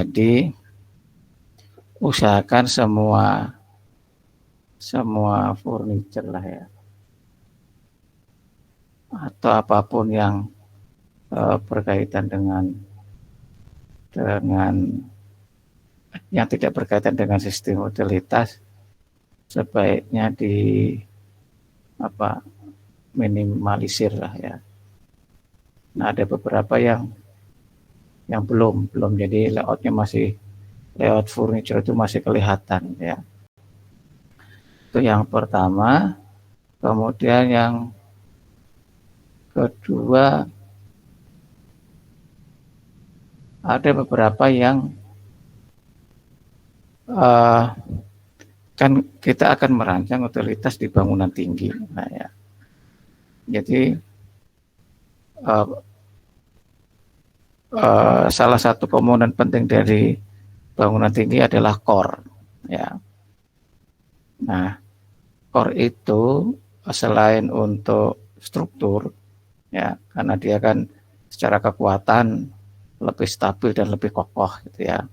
Jadi usahakan semua furniture lah ya, atau apapun yang berkaitan dengan yang tidak berkaitan dengan sistem utilitas sebaiknya minimalisir lah ya. Nah, ada beberapa yang belum, jadi layout furniture itu masih kelihatan ya. Itu yang pertama. Kemudian yang kedua, ada beberapa yang kan kita akan merancang utilitas di bangunan tinggi. Nah ya, jadi salah satu komponen penting dari bangunan tinggi adalah core. Ya. Nah, core itu selain untuk struktur, ya, karena dia kan secara kekuatan lebih stabil dan lebih kokoh, gitu ya.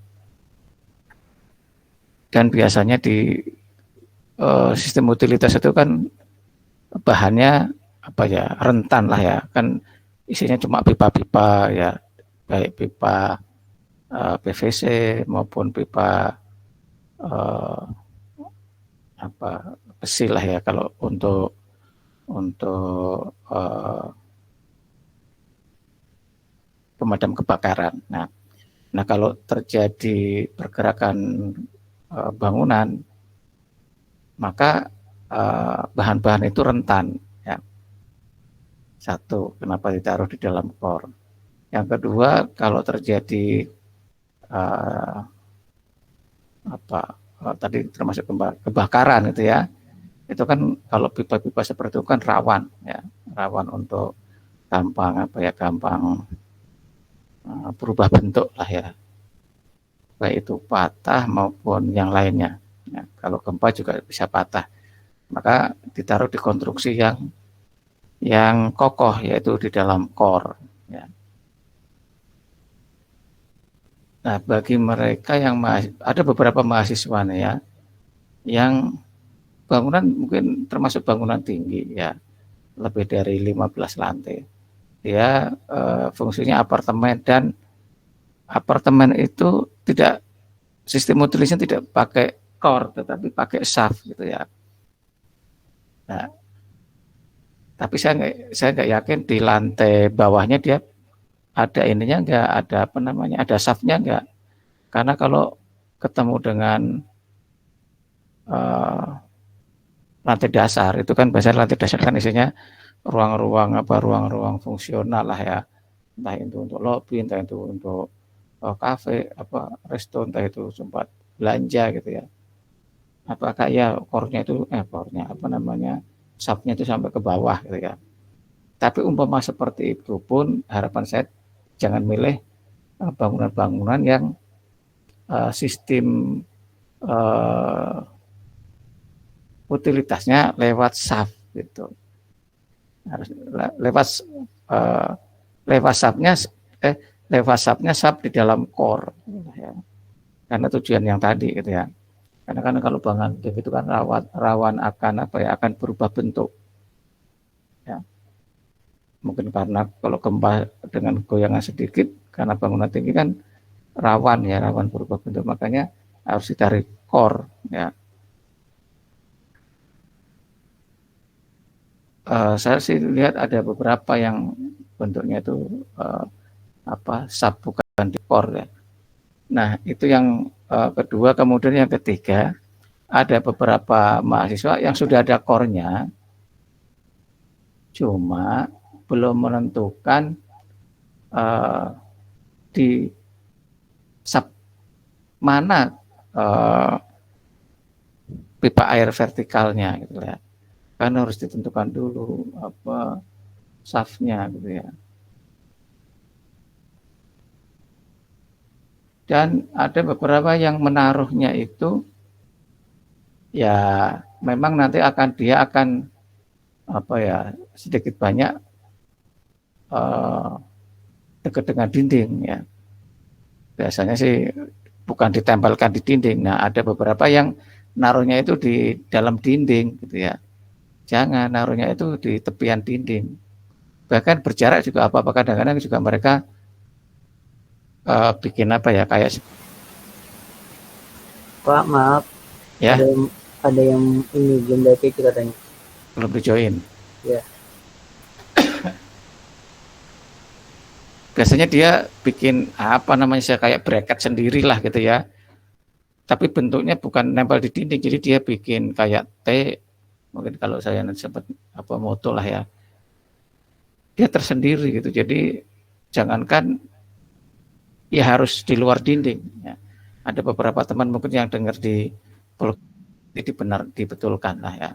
Dan biasanya di sistem utilitas itu kan bahannya rentan lah ya, kan isinya cuma pipa-pipa ya, baik pipa PVC maupun pipa besi lah ya kalau untuk pemadam kebakaran. Nah kalau terjadi pergerakan bangunan, maka bahan-bahan itu rentan. Ya. Satu, kenapa ditaruh di dalam core. Yang kedua, kalau terjadi tadi termasuk kebakaran itu ya, itu kan kalau pipa-pipa seperti itu kan rawan ya, rawan untuk gampang berubah bentuk lah ya, baik itu patah maupun yang lainnya. Ya, kalau gempa juga bisa patah, maka ditaruh di konstruksi yang kokoh, yaitu di dalam core. Ya. Nah, bagi mereka yang ada beberapa mahasiswa nih ya, yang bangunan mungkin termasuk bangunan tinggi ya, lebih dari 15 lantai. Dia fungsinya apartemen, dan apartemen itu tidak, sistem utilitasnya tidak pakai core tetapi pakai shaft gitu ya. Nah, tapi saya nggak yakin di lantai bawahnya dia ada ininya nggak, ada shaftnya nggak, karena kalau ketemu dengan lantai dasar itu kan biasanya lantai dasar kan isinya ruang-ruang fungsional lah ya, entah itu untuk lobby, entah itu untuk kafe, resto, entah itu tempat belanja gitu ya. Apakah ya core-nya itu shaft-nya itu sampai ke bawah gitu ya. Tapi umpama seperti itu pun harapan saya jangan milih bangunan-bangunan yang sistem utilitasnya lewat shaft gitu. Harus lewat shaft di dalam core ya. Karena tujuan yang tadi gitu ya. Karena kalau bangunan itu kan rawan akan berubah bentuk. Ya. Mungkin karena kalau gempa dengan goyangan sedikit, karena bangunan tinggi kan rawan berubah bentuk, makanya harus ditarik core ya. Saya sih lihat ada beberapa yang bentuknya itu shaft bukan di core ya. Nah, itu yang kedua. Kemudian yang ketiga, ada beberapa mahasiswa yang sudah ada core-nya, cuma belum menentukan di sub mana pipa air vertikalnya gitu ya. Kan harus ditentukan dulu shaft-nya gitu ya. Dan ada beberapa yang menaruhnya itu ya memang nanti dia akan sedikit banyak dekat dengan dinding ya. Biasanya sih bukan ditempelkan di dinding. Nah, ada beberapa yang naruhnya itu di dalam dinding gitu ya. Jangan naruhnya itu di tepian dinding. Bahkan berjarak juga apa-apa, kadang-kadang juga mereka bikin apa ya, kayak Pak, maaf, ya ada yang ini belum dari katanya. belum di join. Ya. Biasanya dia bikin apa namanya, kayak bracket sendiri lah gitu ya. Tapi bentuknya bukan nempel di dinding, jadi dia bikin kayak T, mungkin kalau saya nanti sempat apa moto lah ya. Dia tersendiri gitu. Jadi jangankan ya harus di luar dinding ya. Ada beberapa teman mungkin yang dengar di jadi benar dibetulkan lah ya.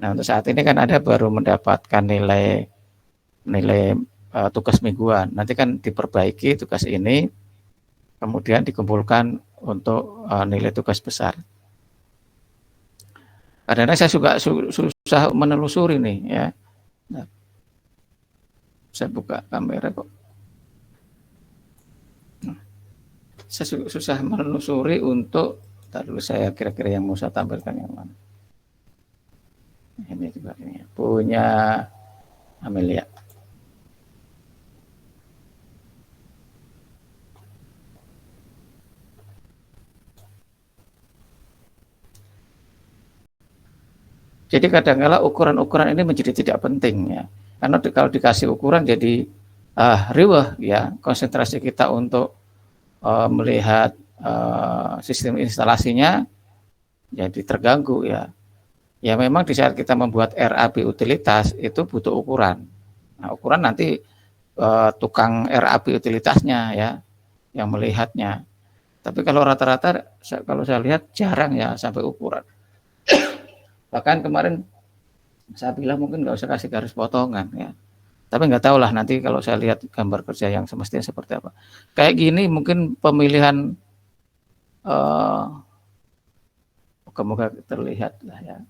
Nah, untuk saat ini kan ada baru mendapatkan nilai tugas mingguan. Nanti kan diperbaiki tugas ini, kemudian dikumpulkan untuk nilai tugas besar. Kadang-kadang saya juga susah menelusuri nih ya. Nah, saya buka kamera kok. Nah, saya susah menelusuri untuk, dulu saya kira-kira yang mau saya tampilkan yang mana. Ini juga ini punya Amelia. Jadi kadang-kala ukuran-ukuran ini menjadi tidak penting ya. Karena kalau dikasih ukuran jadi riweh ya, konsentrasi kita untuk melihat sistem instalasinya jadi terganggu ya. Ya memang di saat kita membuat RAB utilitas itu butuh ukuran. Nah, ukuran nanti tukang RAB utilitasnya ya yang melihatnya. Tapi kalau rata-rata kalau saya lihat jarang ya sampai ukuran. Bahkan kemarin saya bilang mungkin nggak usah kasih garis potongan ya. Tapi nggak tahu lah nanti kalau saya lihat gambar kerja yang semestinya seperti apa. Kayak gini mungkin pemilihan moga-moga terlihat lah ya.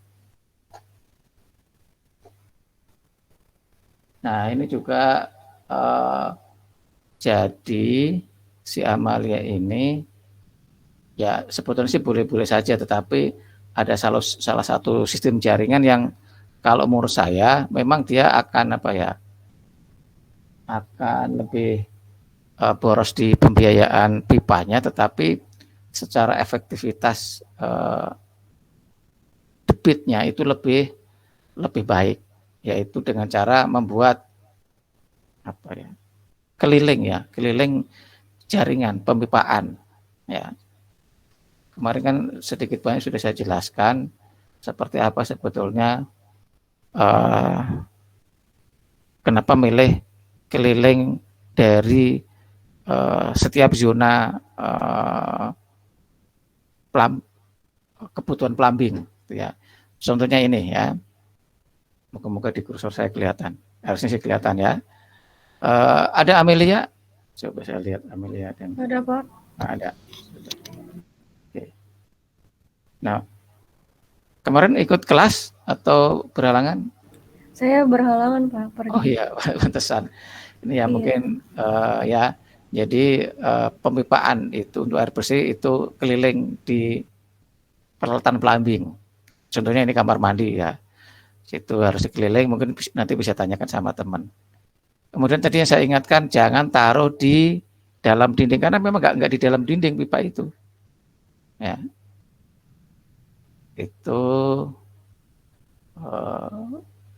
Nah ini juga jadi si Amalia ini ya sebetulnya sih boleh-boleh saja, tetapi ada salah satu sistem jaringan yang kalau menurut saya memang dia akan apa ya, akan lebih boros di pembiayaan pipanya, tetapi secara efektivitas debitnya itu lebih lebih baik, yaitu dengan cara membuat apa ya, keliling jaringan pemipaan ya. Kemarin kan sedikit banyak sudah saya jelaskan seperti apa sebetulnya uh, kenapa milih keliling dari setiap zona kebutuhan plumbing gitu ya. Contohnya ini ya, moga-moga di kursor saya kelihatan, harusnya sih kelihatan ya. Ada Amelia, coba saya lihat Amelia dan ada Pak. Ada. Oke. Nah, kemarin ikut kelas atau berhalangan? Saya berhalangan Pak pergi. Oh iya, pantesan. Ini ya mungkin ya. Jadi pemipaan itu untuk air bersih itu keliling di peralatan plumbing. Contohnya ini kamar mandi ya. Situ harus dikeliling, mungkin nanti bisa tanyakan sama teman. Kemudian tadi yang saya ingatkan jangan taruh di dalam dinding karena memang nggak di dalam dinding pipa itu. Ya. Itu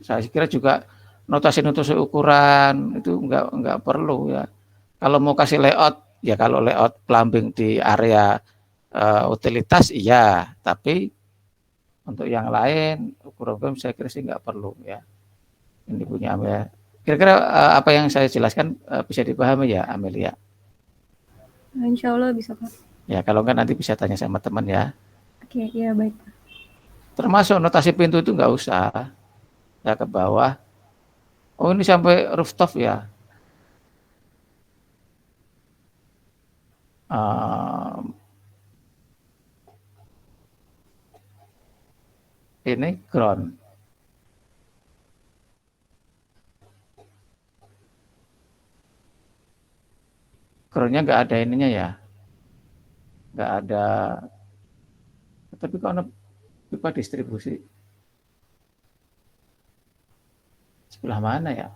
saya kira juga notasi-notasi ukuran itu nggak perlu ya. Kalau mau kasih layout ya, kalau layout plumbing di area utilitas iya, tapi untuk yang lain ukuran saya kira sih nggak perlu ya. Ini punya Amelia. Kira-kira apa yang saya jelaskan bisa dipahami ya Amelia? Insya Allah bisa Pak. Ya kalau enggak nanti bisa tanya sama teman ya. Oke, ya baik. Termasuk notasi pintu itu nggak usah ya ke bawah. Oh ini sampai rooftop ya. Ini ground. Groundnya nggak ada ininya ya. nggak ada. Tapi kalau pipa distribusi sebelah mana ya?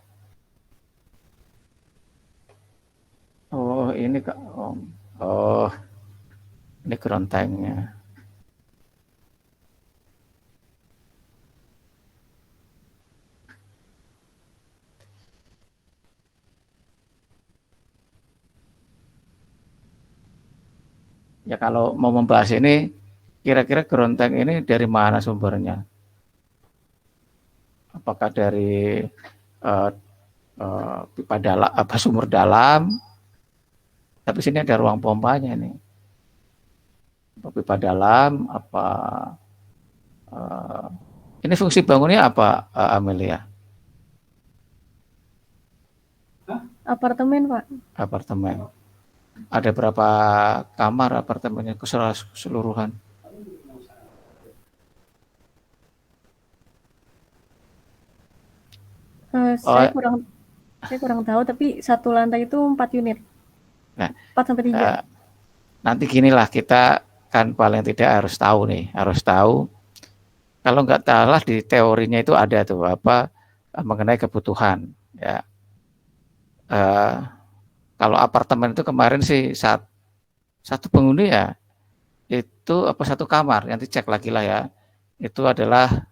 Oh ini kak, oh ini kerontengnya. Ya kalau mau membahas ini, kira-kira keronteng ini dari mana sumbernya? Apakah dari uh, pipa dalam, apa sumur dalam? Tapi sini ada ruang pompanya nih. Pipa dalam, apa? Ini fungsi bangunnya apa, Amelia? Apartemen, Pak. Apartemen. Ada berapa kamar apartemennya keseluruhan? Saya kurang tahu, tapi satu lantai itu 4 unit. Nah, 4 sampai 3. Nanti ginilah, kita kan paling tidak harus tahu nih, harus tahu. Kalau nggak salah di teorinya itu ada tuh apa mengenai kebutuhan. Ya, kalau apartemen itu kemarin sih satu penghuni ya itu apa satu kamar, yang dicek lagi lah ya, itu adalah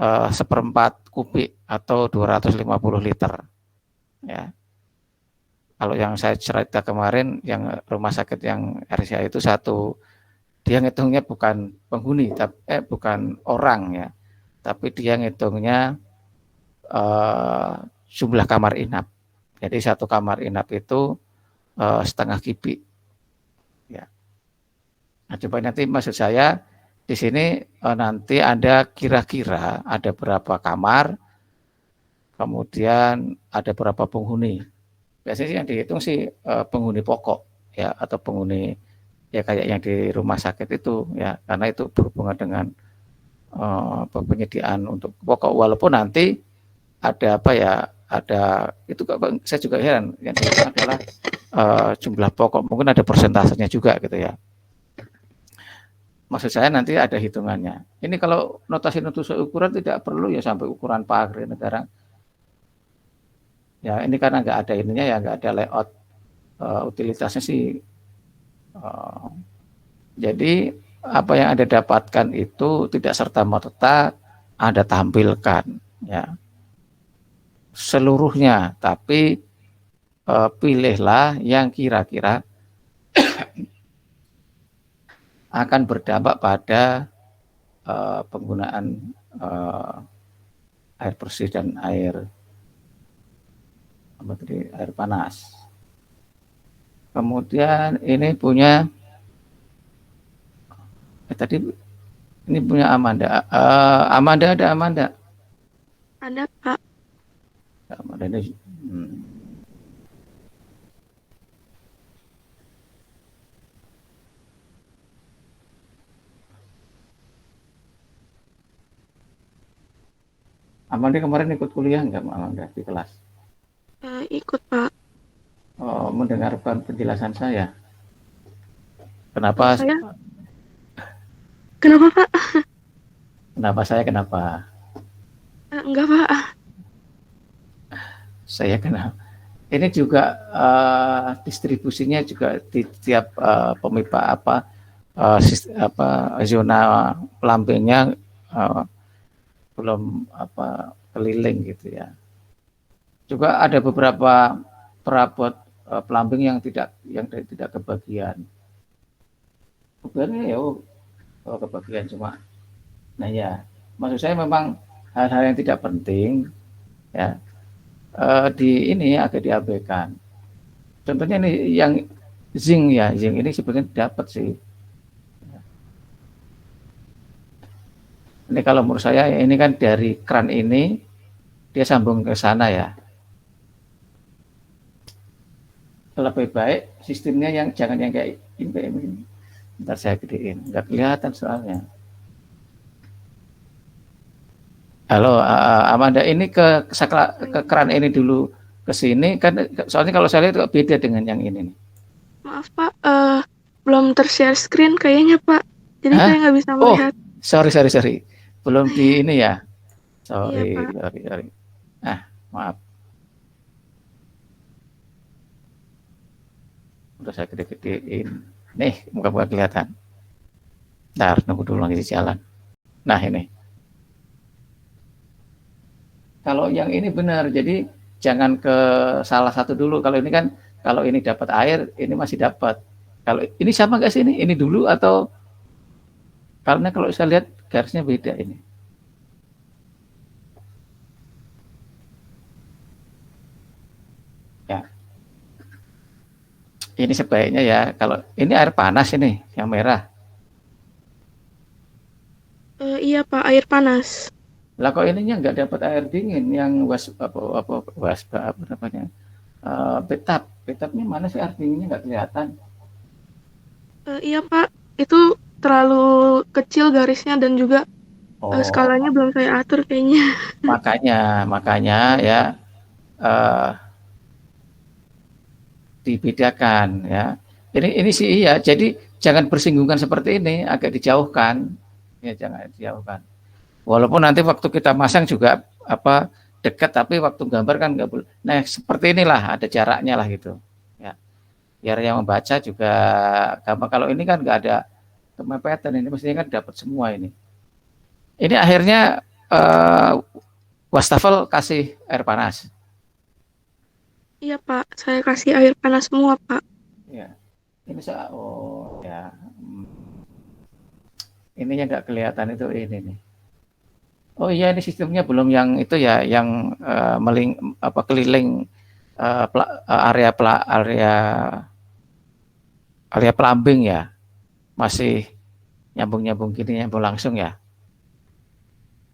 1/4 kubik atau 250 liter. Ya. Kalau yang saya cerita kemarin, yang rumah sakit yang RCA itu dia ngitungnya bukan penghuni, tapi bukan orang ya, tapi dia ngitungnya jumlah kamar inap. Jadi satu kamar inap itu setengah kubik. Ya. Nah, coba nanti maksud saya di sini nanti ada kira-kira ada berapa kamar, kemudian ada berapa penghuni. Biasanya sih yang dihitung sih penghuni pokok ya, atau penghuni ya kayak yang di rumah sakit itu ya, karena itu berhubungan dengan penyediaan untuk pokok. Walaupun nanti ada apa ya, ada itu saya juga heran yang dihitung adalah jumlah pokok, mungkin ada persentasenya juga gitu ya. Maksud saya nanti ada hitungannya. Ini kalau notasi ukuran tidak perlu ya sampai ukuran pagar negara. Ya ini karena nggak ada ininya ya, nggak ada layout utilitasnya sih. Jadi apa yang Anda dapatkan itu tidak serta-merta Anda tampilkan ya seluruhnya, tapi pilihlah yang kira-kira akan berdampak pada penggunaan air bersih dan air panas. Kemudian ini punya tadi ini punya Amanda. Amanda ada Amanda? Ada, Pak. Amanda ini. Amanda kemarin ikut kuliah nggak, Amanda, di kelas? Ikut, Pak. Mendengarkan penjelasan saya. Kenapa? Kenapa, Pak? Kenapa saya kenapa? Enggak, Pak. Saya kenapa? Ini juga distribusinya juga di tiap pemipa zona pelampingnya belum keliling gitu ya. Juga ada beberapa perabot pelamping yang tidak kebagian. Sebenarnya ya kebagian cuma. Nah ya, maksud saya memang hal-hal yang tidak penting ya di ini agak diabaikan. Contohnya ini yang zinc ya, zinc ini sebenarnya dapat sih. Ini kalau menurut saya ini kan dari keran ini dia sambung ke sana ya. Lebih baik sistemnya yang jangan yang kayak ini. Ntar saya gedein, nggak kelihatan soalnya. Halo Amanda, ini ke keran ini dulu ke sini kan, soalnya kalau saya lihat kok beda dengan yang ini nih. Maaf, Pak. belum ter-share screen kayaknya, Pak. Jadi Hah? saya nggak bisa Oh, melihat. sorry. Belum di ini ya. Iya, Pak. Sorry. Ah, maaf. Udah saya gede-gedein. Nih, muka-muka kelihatan. Ntar, nunggu dulu lagi di jalan. Nah, ini. Kalau yang ini benar, jadi jangan ke salah satu dulu. Kalau ini kan, kalau ini dapat air, ini masih dapat. Kalau ini sama nggak sih ini? Ini dulu atau karena kalau saya lihat garisnya beda ini. Ya, ini sebaiknya ya. Kalau ini air panas ini, yang merah. Iya, Pak, air panas. Lah kok ininya nggak dapat air dingin yang apa namanya? Betapnya mana sih air dinginnya nggak kelihatan. Iya, Pak. Itu terlalu kecil garisnya dan juga Oh, skalanya belum saya atur kayaknya. makanya ya eh, dibedakan ya. Ini sih iya. Jadi jangan bersinggungan seperti ini, agak dijauhkan. Ya jangan dijauhkan. Walaupun nanti waktu kita masang juga apa dekat, tapi waktu gambar kan nggak boleh. Nah seperti inilah ada jaraknya lah gitu. Ya, biar yang membaca juga gampang. Kalau ini kan nggak ada kemepetan, ini mestinya kan dapat semua ini. Ini akhirnya wastafel kasih air panas. Iya, Pak. Saya kasih air panas semua, Pak. Ya, ini oh ya, ininya nggak kelihatan itu ini nih. Oh iya ini sistemnya belum yang itu ya, yang keliling area plumbing ya, masih nyambung gini nyambung langsung ya.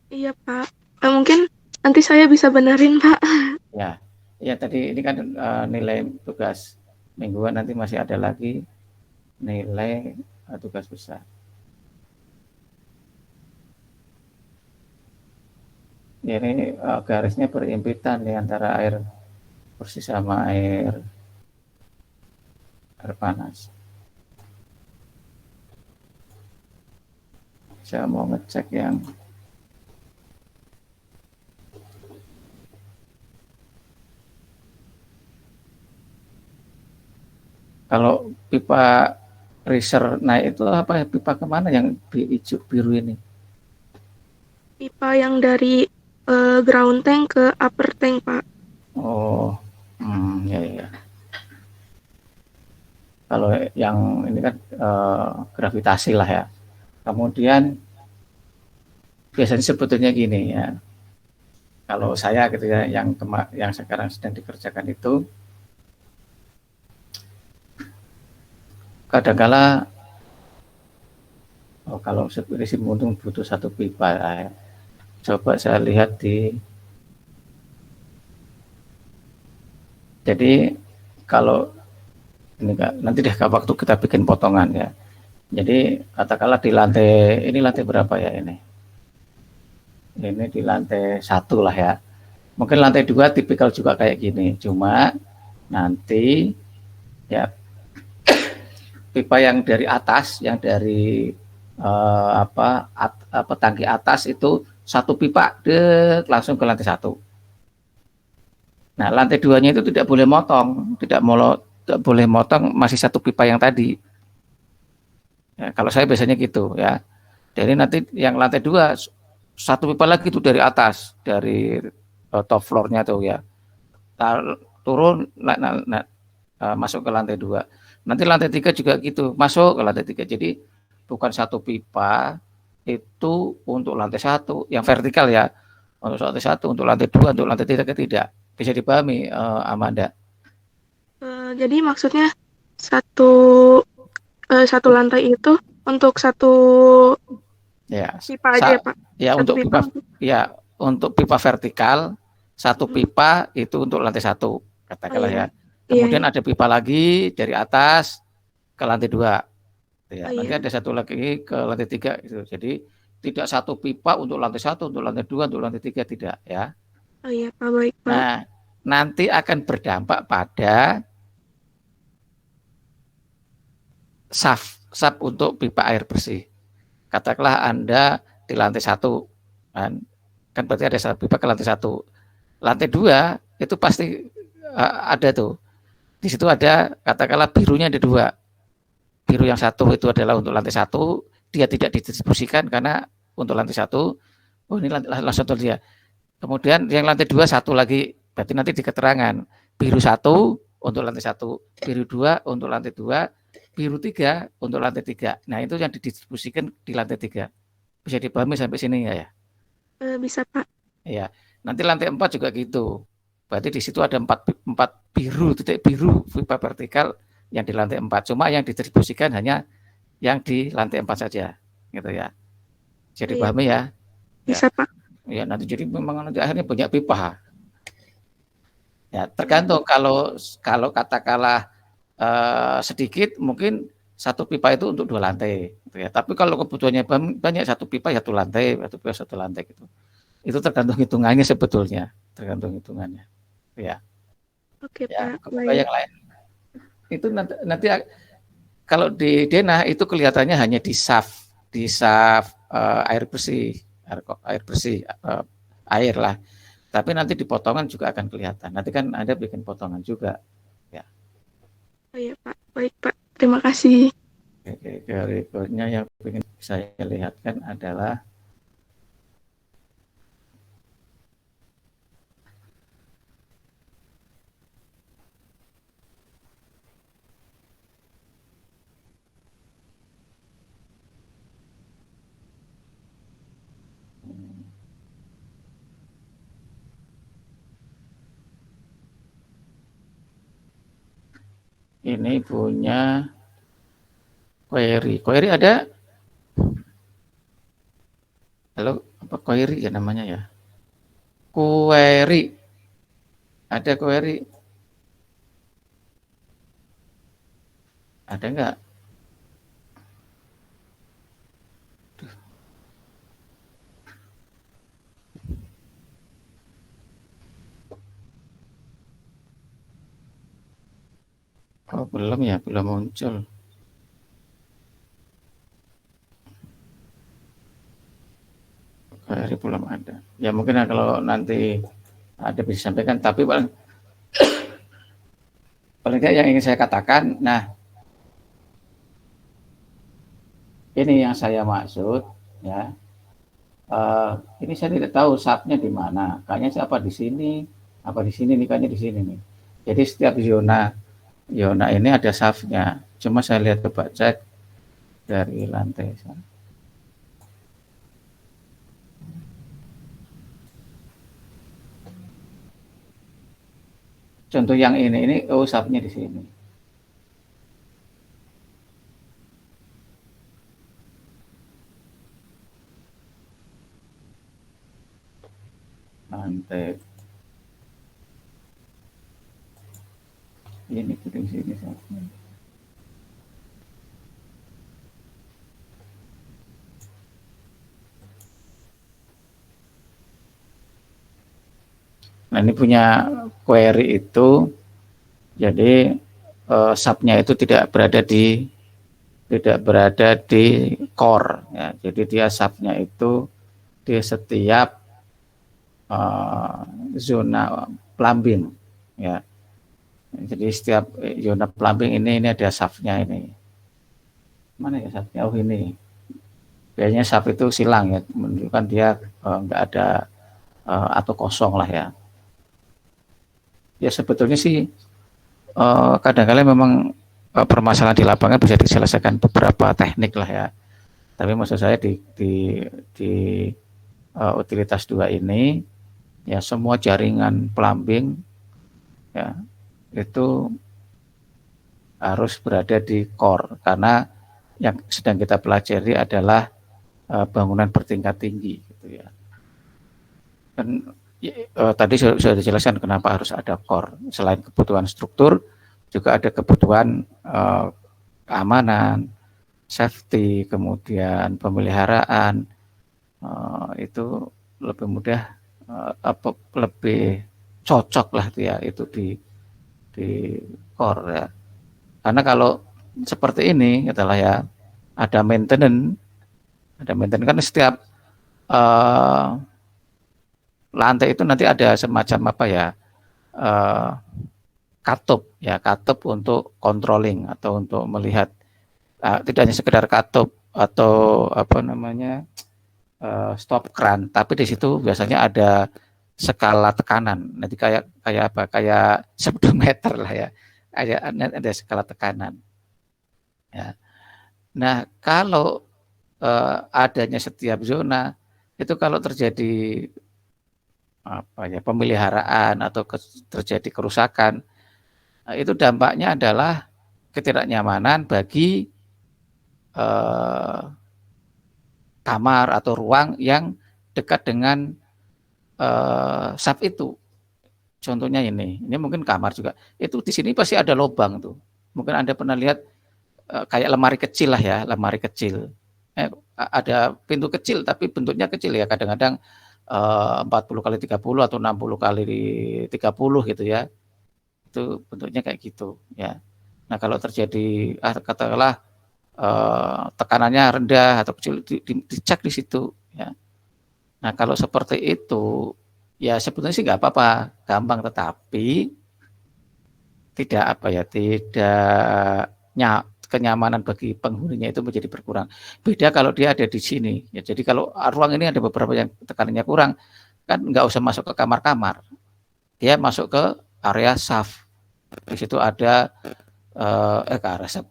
Iya, Pak. Mungkin nanti saya bisa benerin, Pak. Ya, ya tadi ini kan nilai tugas mingguan, nanti masih ada lagi nilai tugas besar. Ya, ini garisnya berimpitan di antara air bersih sama air panas. Saya mau ngecek yang kalau pipa riser naik itu apa ya, pipa kemana yang hijau biru ini? Pipa yang dari ground tank ke upper tank, Pak. Oh, ya. Kalau yang ini kan gravitasi lah ya. Kemudian biasanya sebetulnya gini ya. Kalau saya gitu ya, yang sekarang sedang dikerjakan itu kadangkala kalau seperti untung butuh satu pipa ya. Coba saya lihat jadi kalau ini nanti deh waktu kita bikin potongan ya. Jadi katakanlah di lantai berapa ya ini? Ini di lantai 1 lah ya. Mungkin lantai 2 tipikal juga kayak gini. Cuma nanti ya pipa yang dari atas, yang dari tangki atas itu satu pipa langsung ke lantai 1. Nah, lantai 2-nya itu tidak boleh motong masih satu pipa yang tadi. Ya, kalau saya biasanya gitu ya. Jadi nanti yang lantai 2 satu pipa lagi itu dari atas, dari top floor-nya tuh ya. Turun masuk ke lantai 2. Nanti lantai 3 juga gitu, masuk ke lantai 3. Jadi bukan satu pipa itu untuk lantai 1 yang vertikal ya. Untuk lantai 1, untuk lantai 2, untuk lantai 3 tidak. Bisa dipahami Amanda? Jadi maksudnya satu lantai itu untuk satu Ya, pipa aja ya, Pak? ya Satu pipa. untuk pipa vertikal satu pipa itu untuk lantai 1 katakanlah ya. Kemudian ada pipa lagi dari atas ke lantai 2. Ya, nanti ada satu lagi ke lantai 3 itu. Jadi tidak satu pipa untuk lantai 1, untuk lantai 2, untuk lantai 3 tidak ya. Oh iya, Pak, baik, Pak. Nah, nanti akan berdampak pada saf untuk pipa air bersih. Katakanlah Anda di lantai 1, kan berarti ada satu pipa ke lantai 1. Lantai 2 itu pasti ada tuh. Di situ ada katakanlah birunya ada 2. Biru yang 1 itu adalah untuk lantai 1, dia tidak didistribusikan karena untuk lantai 1, oh ini langsung dia. Kemudian yang lantai 2 1 lagi, berarti nanti di keterangan biru 1 untuk lantai 1, biru 2 untuk lantai 2, biru 3 untuk lantai 3. Nah, itu yang didistribusikan di lantai 3. Bisa dipahami sampai sini ya? Bisa, Pak. Ya. Nanti lantai 4 juga gitu. Berarti di situ ada 4 biru, titik biru pipa vertikal yang di lantai 4. Cuma yang didistribusikan hanya yang di lantai 4 saja. Gitu ya. Jadi pahami ya? Bisa, Pak. Ya, nanti jadi memang nanti akhirnya banyak pipa. Ya, tergantung kalau katakanlah sedikit mungkin satu pipa itu untuk 2 lantai gitu ya. Tapi kalau kebutuhannya banyak, satu pipa satu lantai, satu lantai gitu. Itu tergantung hitungannya sebetulnya, tergantung hitungannya. Ya. Oke, Ya, Pak. kemudian yang lain. Itu nanti kalau di denah itu kelihatannya hanya di saf air bersih, air bersih, air lah. Tapi nanti di potongan juga akan kelihatan. Nanti kan Anda bikin potongan juga. Ya. Oh iya, Pak. Baik, Pak. Terima kasih. Oke, berikutnya yang ingin saya lihatkan adalah ini punya query. Query ada? Halo, apa query ya namanya ya? Query. Ada query? Ada enggak? Oh, belum ya, belum muncul. Query belum ada. Ya mungkin kalau nanti ada bisa sampaikan, tapi paling tidak yang ingin saya katakan, nah ini yang saya maksud ya. Ini saya tidak tahu subnya di mana. Kayaknya siapa di sini, apa di sini nih, kayaknya di sini nih. Jadi setiap zona ini ada subnya. Cuma saya lihat coba cek dari lantai sana. Contoh yang ini oh subnya di sini. Lantai ini di sini subnya. Nah ini punya query itu, jadi subnya itu tidak berada di core, ya. Jadi dia subnya itu di setiap zona plumbing, ya. Jadi setiap zona plumbing ini ada subnya ini. Mana ya subnya? Oh ini. Biasanya sub itu silang ya, menunjukkan dia enggak ada atau kosong lah ya. Ya sebetulnya sih kadang-kadang memang permasalahan di lapangan bisa diselesaikan beberapa teknik lah ya. Tapi maksud saya di utilitas 2 ini ya semua jaringan plumbing ya itu harus berada di core karena yang sedang kita pelajari adalah bangunan bertingkat tinggi gitu ya. Dan tadi sudah dijelaskan kenapa harus ada core. Selain kebutuhan struktur, juga ada kebutuhan keamanan, safety, kemudian pemeliharaan. Itu lebih mudah, lebih cocok lah ya itu di core ya. Karena kalau seperti ini adalah ya ada maintenance kan setiap lantai itu nanti ada semacam apa ya katup untuk controlling atau untuk melihat tidak hanya sekedar katup atau apa namanya stop kran, tapi di situ biasanya ada skala tekanan. Nanti kayak apa? Kayak speedometer lah ya. Ada skala tekanan. Ya. Nah, kalau adanya setiap zona itu kalau terjadi apa ya pemeliharaan atau terjadi kerusakan, itu dampaknya adalah ketidaknyamanan bagi kamar atau ruang yang dekat dengan sub itu. Contohnya ini mungkin kamar juga. Itu di sini pasti ada lubang tuh. Mungkin Anda pernah lihat kayak lemari kecil lah ya, lemari kecil. Ada pintu kecil tapi bentuknya kecil ya, kadang-kadang 40 kali 30 atau 60 kali 30 gitu ya. Itu bentuknya kayak gitu ya. Nah, kalau terjadi katakanlah tekanannya rendah atau kecil dicek di situ ya. Nah, kalau seperti itu ya sebetulnya sih nggak apa-apa, gampang, tetapi tidak apa ya, tidak kenyamanan bagi penghuninya itu menjadi berkurang. Beda kalau dia ada di sini ya. Jadi kalau ruang ini ada beberapa yang tekanannya kurang, kan nggak usah masuk ke kamar-kamar, dia masuk ke area shaft. Di situ ada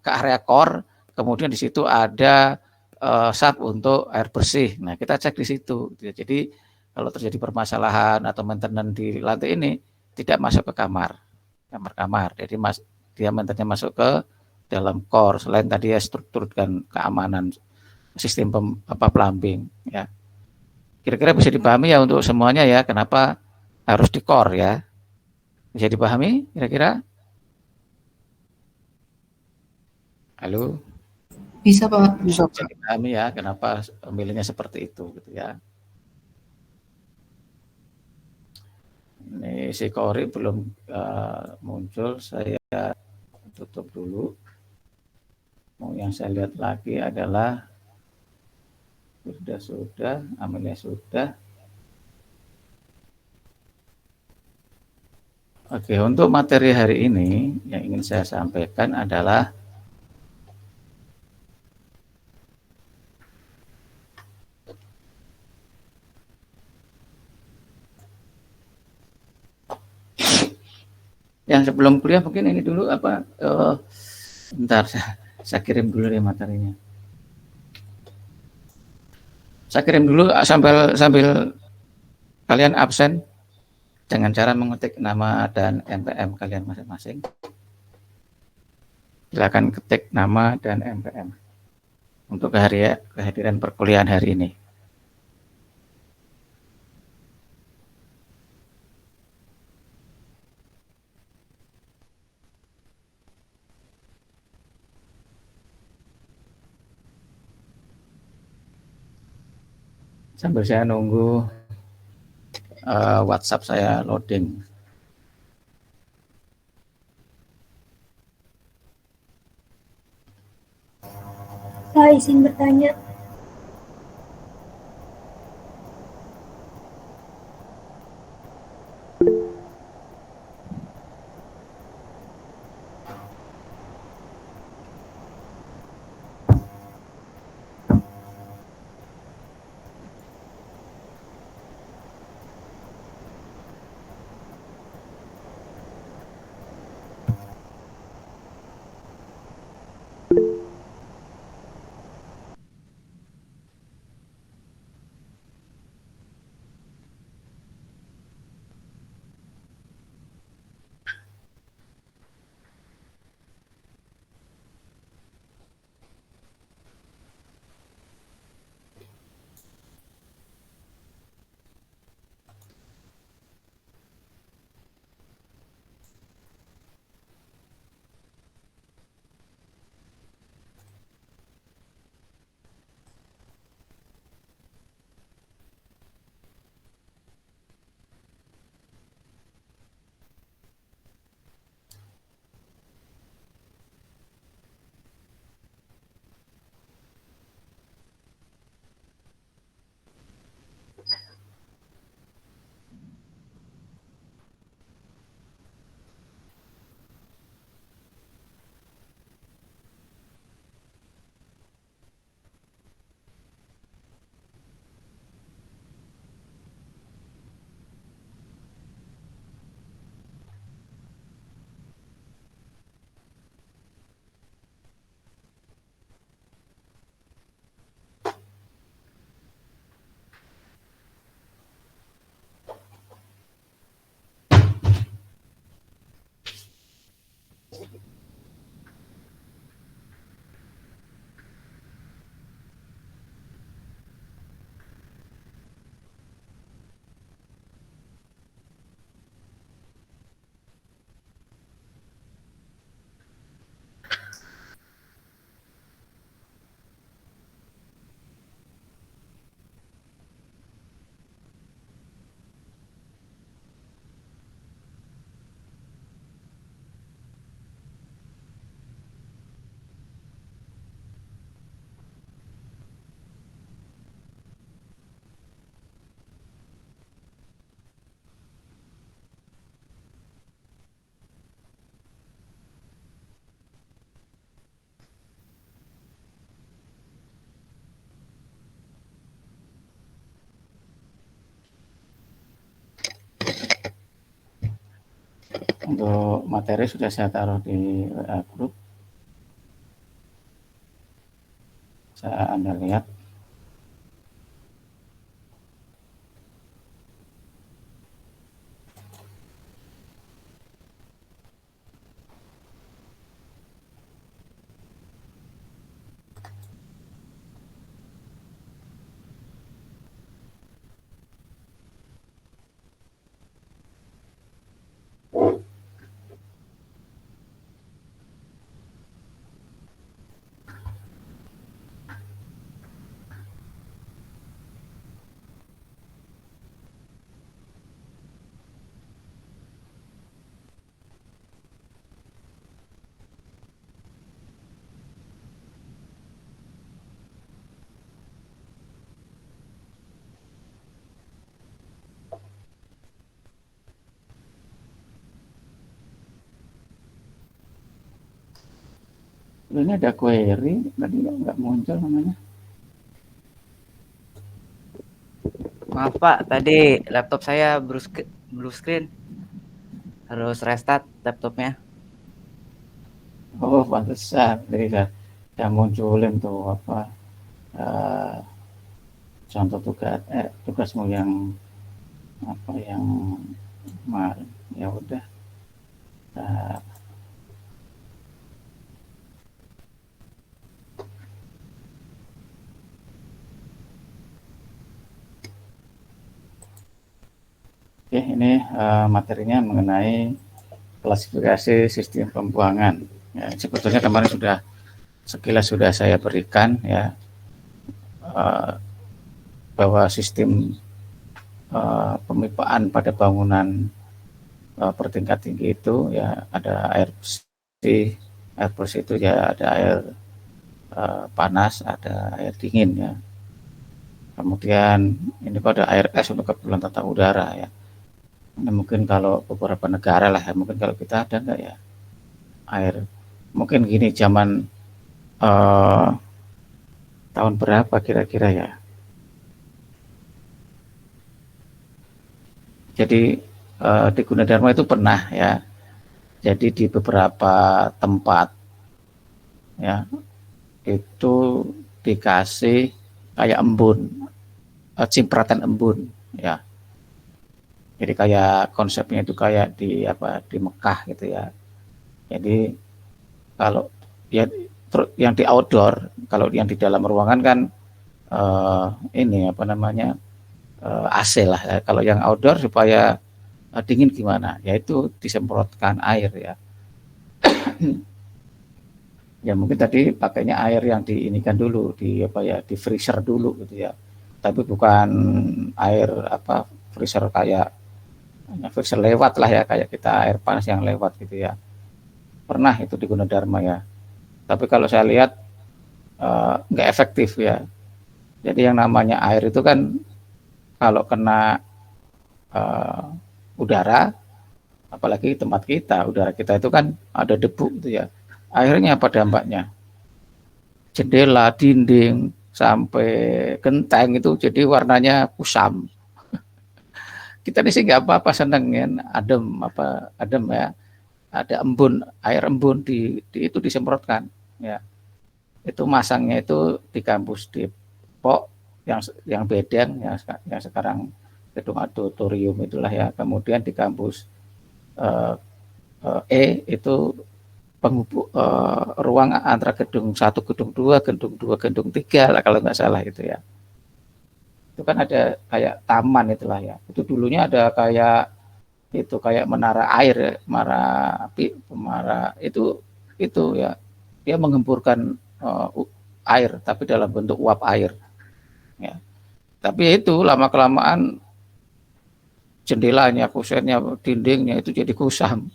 ke area core, kemudian di situ ada shaft untuk air bersih. Nah, kita cek di situ. Jadi kalau terjadi permasalahan atau maintenance di lantai ini tidak masuk ke kamar-kamar. Jadi dia maintenance masuk ke dalam core. Selain tadi ya struktur dan keamanan sistem plumbing ya. Kira-kira bisa dipahami ya untuk semuanya ya, kenapa harus di core ya. Bisa dipahami kira-kira? Halo? Bisa Pak. Bisa, Bisa dipahami ya kenapa pemilihnya seperti itu gitu ya. Ini si Kori belum muncul, saya tutup dulu. Yang saya lihat lagi adalah sudah, Amelia sudah. Oke, untuk materi hari ini yang ingin saya sampaikan adalah yang sebelum kuliah mungkin ini dulu apa bentar saya kirim dulu deh materinya. Saya kirim dulu sambil kalian absen dengan cara mengetik nama dan NPM kalian masing-masing. Silakan ketik nama dan NPM untuk kehadiran perkuliahan hari ini. Sambil saya nunggu WhatsApp saya loading. Pak, izin bertanya. Untuk materi sudah saya taruh di WA grup. Anda lihat. Ini ada query, tadi nggak muncul namanya. Maaf Pak, tadi laptop saya blue screen. Harus restart laptopnya. Oh, pantesan. Jadi saya munculin tuh apa contoh tugasmu yang apa yang kemarin. Ya udah. Oke, ini materinya mengenai klasifikasi sistem pembuangan. Ya, sebetulnya kemarin sekilas sudah saya berikan ya bahwa sistem pemipaan pada bangunan bertingkat tinggi itu ya ada air bersih itu ya ada air panas, ada air dingin ya. Kemudian ini kok ada air es untuk keperluan tata udara ya. Ini mungkin kalau beberapa negara lah ya, mungkin kalau kita ada enggak ya air. Mungkin gini zaman tahun berapa kira-kira ya. Jadi di Gunadarma itu pernah ya. Jadi di beberapa tempat ya itu dikasih kayak embun, cipratan embun ya. Jadi kayak konsepnya itu kayak di Mekah gitu ya. Jadi kalau ya yang di outdoor, kalau yang di dalam ruangan kan ini AC lah. Ya. Kalau yang outdoor supaya dingin gimana? Yaitu disemprotkan air ya. Ya mungkin tadi pakainya air yang diinikan dulu di freezer dulu gitu ya. Tapi bukan air freezer kayak freezer lewat lah ya, kayak kita air panas yang lewat gitu ya. Pernah itu di Gunadarma ya. Tapi kalau saya lihat nggak efektif ya. Jadi yang namanya air itu kan kalau kena udara, apalagi tempat kita, udara kita itu kan ada debu gitu ya. Akhirnya apa dampaknya? Jendela, dinding, sampai genteng itu jadi warnanya kusam. Kita ini sih nggak apa-apa, seneng ya, adem ya, ada embun, air embun itu disemprotkan ya. Itu masangnya itu di kampus Depok yang Bedeng yang sekarang gedung auditorium itulah ya. Kemudian di kampus itu penghubung ruang antara gedung 1, gedung 2, gedung 2, gedung 3 lah kalau nggak salah itu ya. Itu kan ada kayak taman itulah ya. Itu dulunya ada kayak menara air, menara itu ya. Dia menggempurkan air tapi dalam bentuk uap air. Ya. Tapi itu lama kelamaan jendelanya, kusennya, dindingnya itu jadi kusam.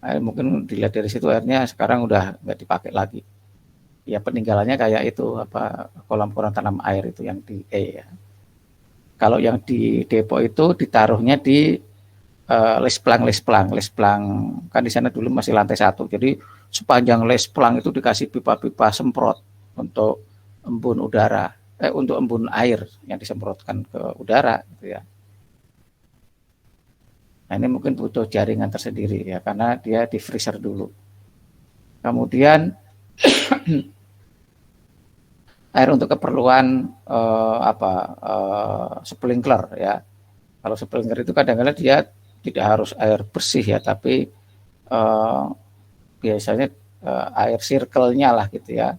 Mungkin dilihat dari situ airnya sekarang udah nggak dipakai lagi. Ya peninggalannya kayak itu kolam-kolam tanam air itu yang di ya. Kalau yang di Depok itu ditaruhnya di lesplang kan di sana dulu masih lantai 1. Jadi sepanjang lesplang itu dikasih pipa-pipa semprot untuk embun udara, untuk embun air yang disemprotkan ke udara gitu ya. Nah, ini mungkin butuh jaringan tersendiri ya, karena dia di freezer dulu. Kemudian air untuk keperluan sprinkler ya. Kalau sprinkler itu kadang-kadang dia tidak harus air bersih ya, tapi biasanya air circle-nya lah gitu ya.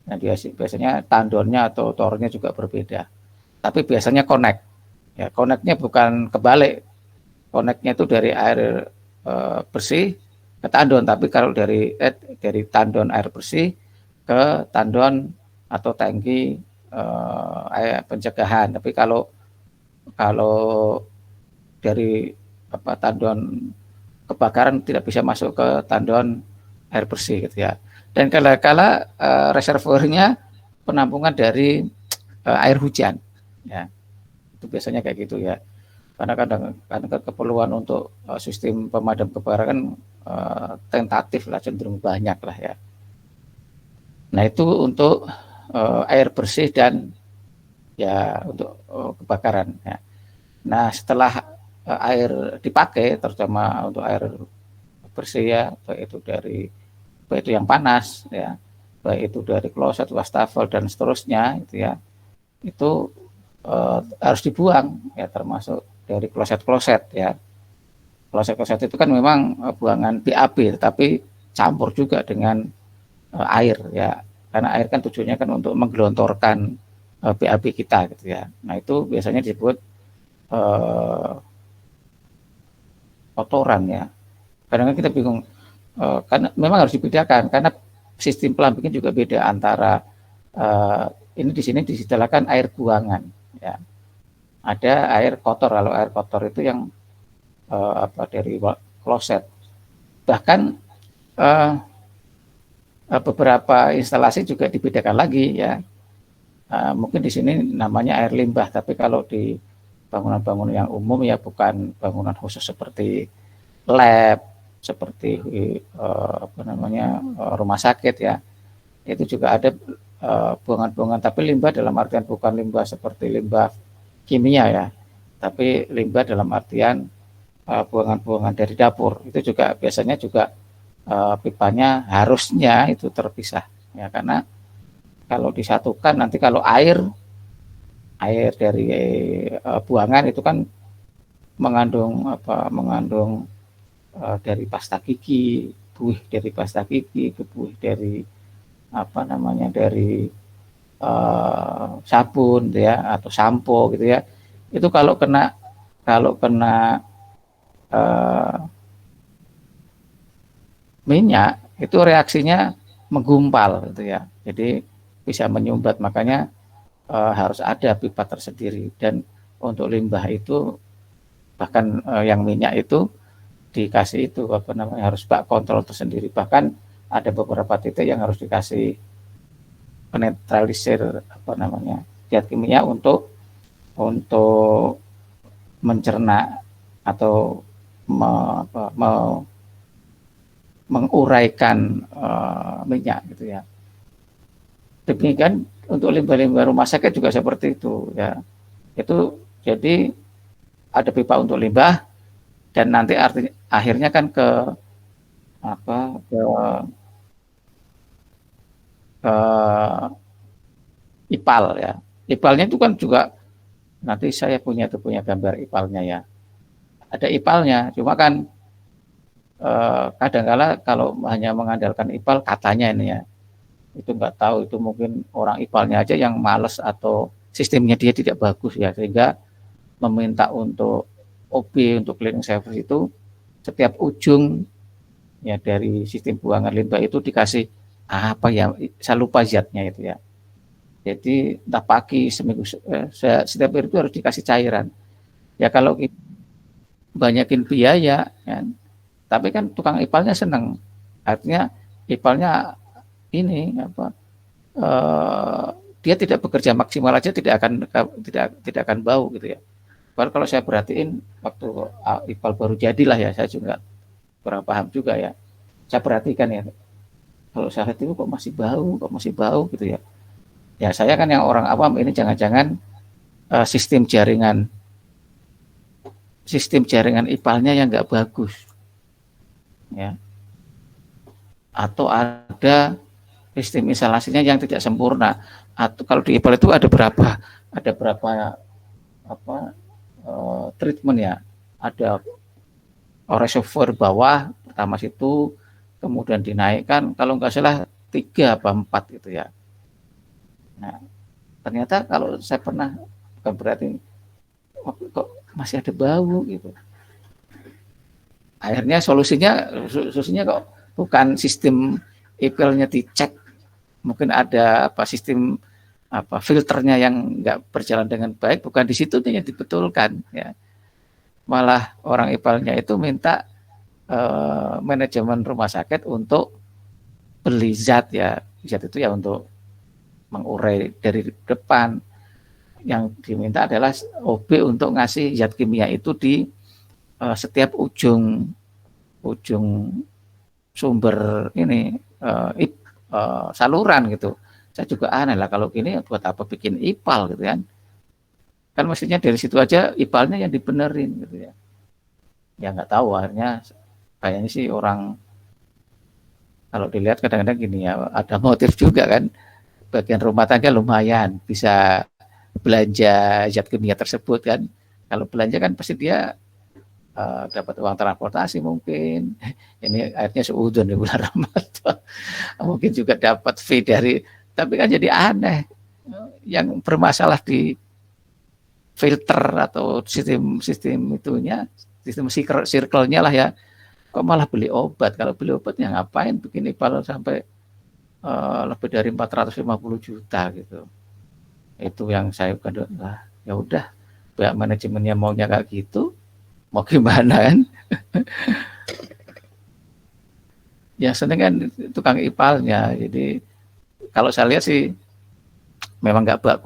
Nah, dia biasanya tandonnya atau tornya juga berbeda. Tapi biasanya connect. Ya, connect-nya bukan kebalik. Connect-nya itu dari air bersih ke tandon, tapi kalau dari tandon air bersih ke tandon atau tangki air pencegahan. Tapi kalau dari tandon kebakaran tidak bisa masuk ke tandon air bersih gitu ya. Dan kala-kala reservoirnya penampungan dari air hujan ya. Itu biasanya kayak gitu ya. Karena kadang keperluan untuk sistem pemadam kebakaran tentatif lah, cenderung banyak lah ya. Nah, itu untuk air bersih dan ya untuk kebakaran ya. Nah, setelah air dipakai, terutama untuk air bersih ya, baik itu yang panas ya, baik itu dari kloset, wastafel dan seterusnya itu ya, itu harus dibuang ya, termasuk dari kloset-kloset ya. Kloset-kloset itu kan memang buangan BAB, tapi campur juga dengan air ya, karena air kan tujuannya kan untuk menggelontorkan BAB kita gitu ya. Nah, itu biasanya disebut kotoran ya. Kadang-kadang kita bingung karena memang harus dibedakan, karena sistem pelampingnya juga beda antara ini di sini disediakan air buangan ya. Ada air kotor. Kalau air kotor itu yang dari kloset. Bahkan beberapa instalasi juga dibedakan lagi ya. Mungkin di sini namanya air limbah, tapi kalau di bangunan-bangunan yang umum ya, bukan bangunan khusus seperti lab, seperti rumah sakit ya, itu juga ada buangan-buangan, tapi limbah dalam artian bukan limbah seperti limbah kimia ya, tapi limbah dalam artian buangan-buangan dari dapur. Itu juga biasanya juga pipanya harusnya itu terpisah ya, karena kalau disatukan nanti kalau air dari buangan itu kan mengandung dari pasta gigi, buih dari pasta gigi, buih dari dari sabun ya, atau sampo gitu ya. Itu kalau kena minyak itu reaksinya menggumpal gitu ya. Jadi bisa menyumbat, makanya harus ada pipa tersendiri. Dan untuk limbah itu bahkan yang minyak itu dikasih itu harus bak kontrol tersendiri. Bahkan ada beberapa titik yang harus dikasih penetralisir zat kimia untuk mencerna atau menguraikan minyak gitu ya. Demikian untuk limbah-limbah rumah sakit juga seperti itu ya. Itu jadi ada pipa untuk limbah, dan nanti akhirnya kan ke IPAL ya. IPALnya itu kan juga nanti saya punya gambar IPALnya ya. Ada IPALnya, cuma kan kadang-kala kalau hanya mengandalkan IPAL katanya ini ya, itu nggak tahu, itu mungkin orang IPALnya aja yang males atau sistemnya dia tidak bagus ya, sehingga meminta untuk OB, untuk cleaning service itu setiap ujung ya dari sistem buangan limbah itu dikasih saya lupa zatnya itu ya. Jadi entah pagi seminggu setiap hari itu harus dikasih cairan. Ya kalau banyakin biaya kan, tapi kan tukang IPALnya senang. Artinya IPALnya ini dia tidak bekerja maksimal aja tidak akan bau gitu ya. Baru kalau saya perhatiin waktu IPAL baru jadilah ya, saya juga kurang paham juga ya. Saya perhatikan ya, kalau saya lihat itu kok masih bau gitu ya. Ya saya kan yang orang awam ini, jangan-jangan sistem jaringan sistem jaringan IPAL-nya yang nggak bagus, ya, atau ada sistem instalasinya yang tidak sempurna, atau kalau di IPAL itu ada berapa apa treatment ya, ada reservoir bawah pertama situ, kemudian dinaikkan, kalau nggak salah 3 apa 4 gitu ya. Nah, ternyata kalau saya pernah, bukan berarti kok masih ada bau gitu. Akhirnya solusinya kok bukan sistem IPL-nya dicek, mungkin ada sistem filternya yang nggak berjalan dengan baik, bukan di situ yang dibetulkan ya. Malah orang IPAL-nya itu minta manajemen rumah sakit untuk beli zat ya. Zat itu ya untuk mengurai dari depan. Yang diminta adalah OB untuk ngasih zat kimia itu di setiap ujung sumber ini saluran gitu. Saya juga aneh lah, kalau gini buat apa bikin IPAL gitu kan. Kan mestinya dari situ aja IPAL-nya yang dibenerin gitu ya. Ya nggak tahu, akhirnya kayaknya sih orang, kalau dilihat kadang-kadang gini ya, ada motif juga kan. Bagian rumah tangga lumayan bisa belanja zat kimia tersebut kan. Kalau belanja kan pasti dia dapat uang transportasi mungkin. Ini akhirnya seudon di bulan Ramadan. Mungkin juga dapat fee dari, tapi kan jadi aneh. Yang bermasalah di filter atau sistem itunya, sistem circle-nya lah ya. Kok malah beli obat? Kalau beli obat ya ngapain bikin IPAL sampai lebih dari 450 juta gitu. Itu yang saya kata, lah ya udah, pihak manajemennya maunya kayak gitu, mau gimana kan? Ya seneng kan tukang IPAL-nya. Jadi kalau saya lihat sih memang nggak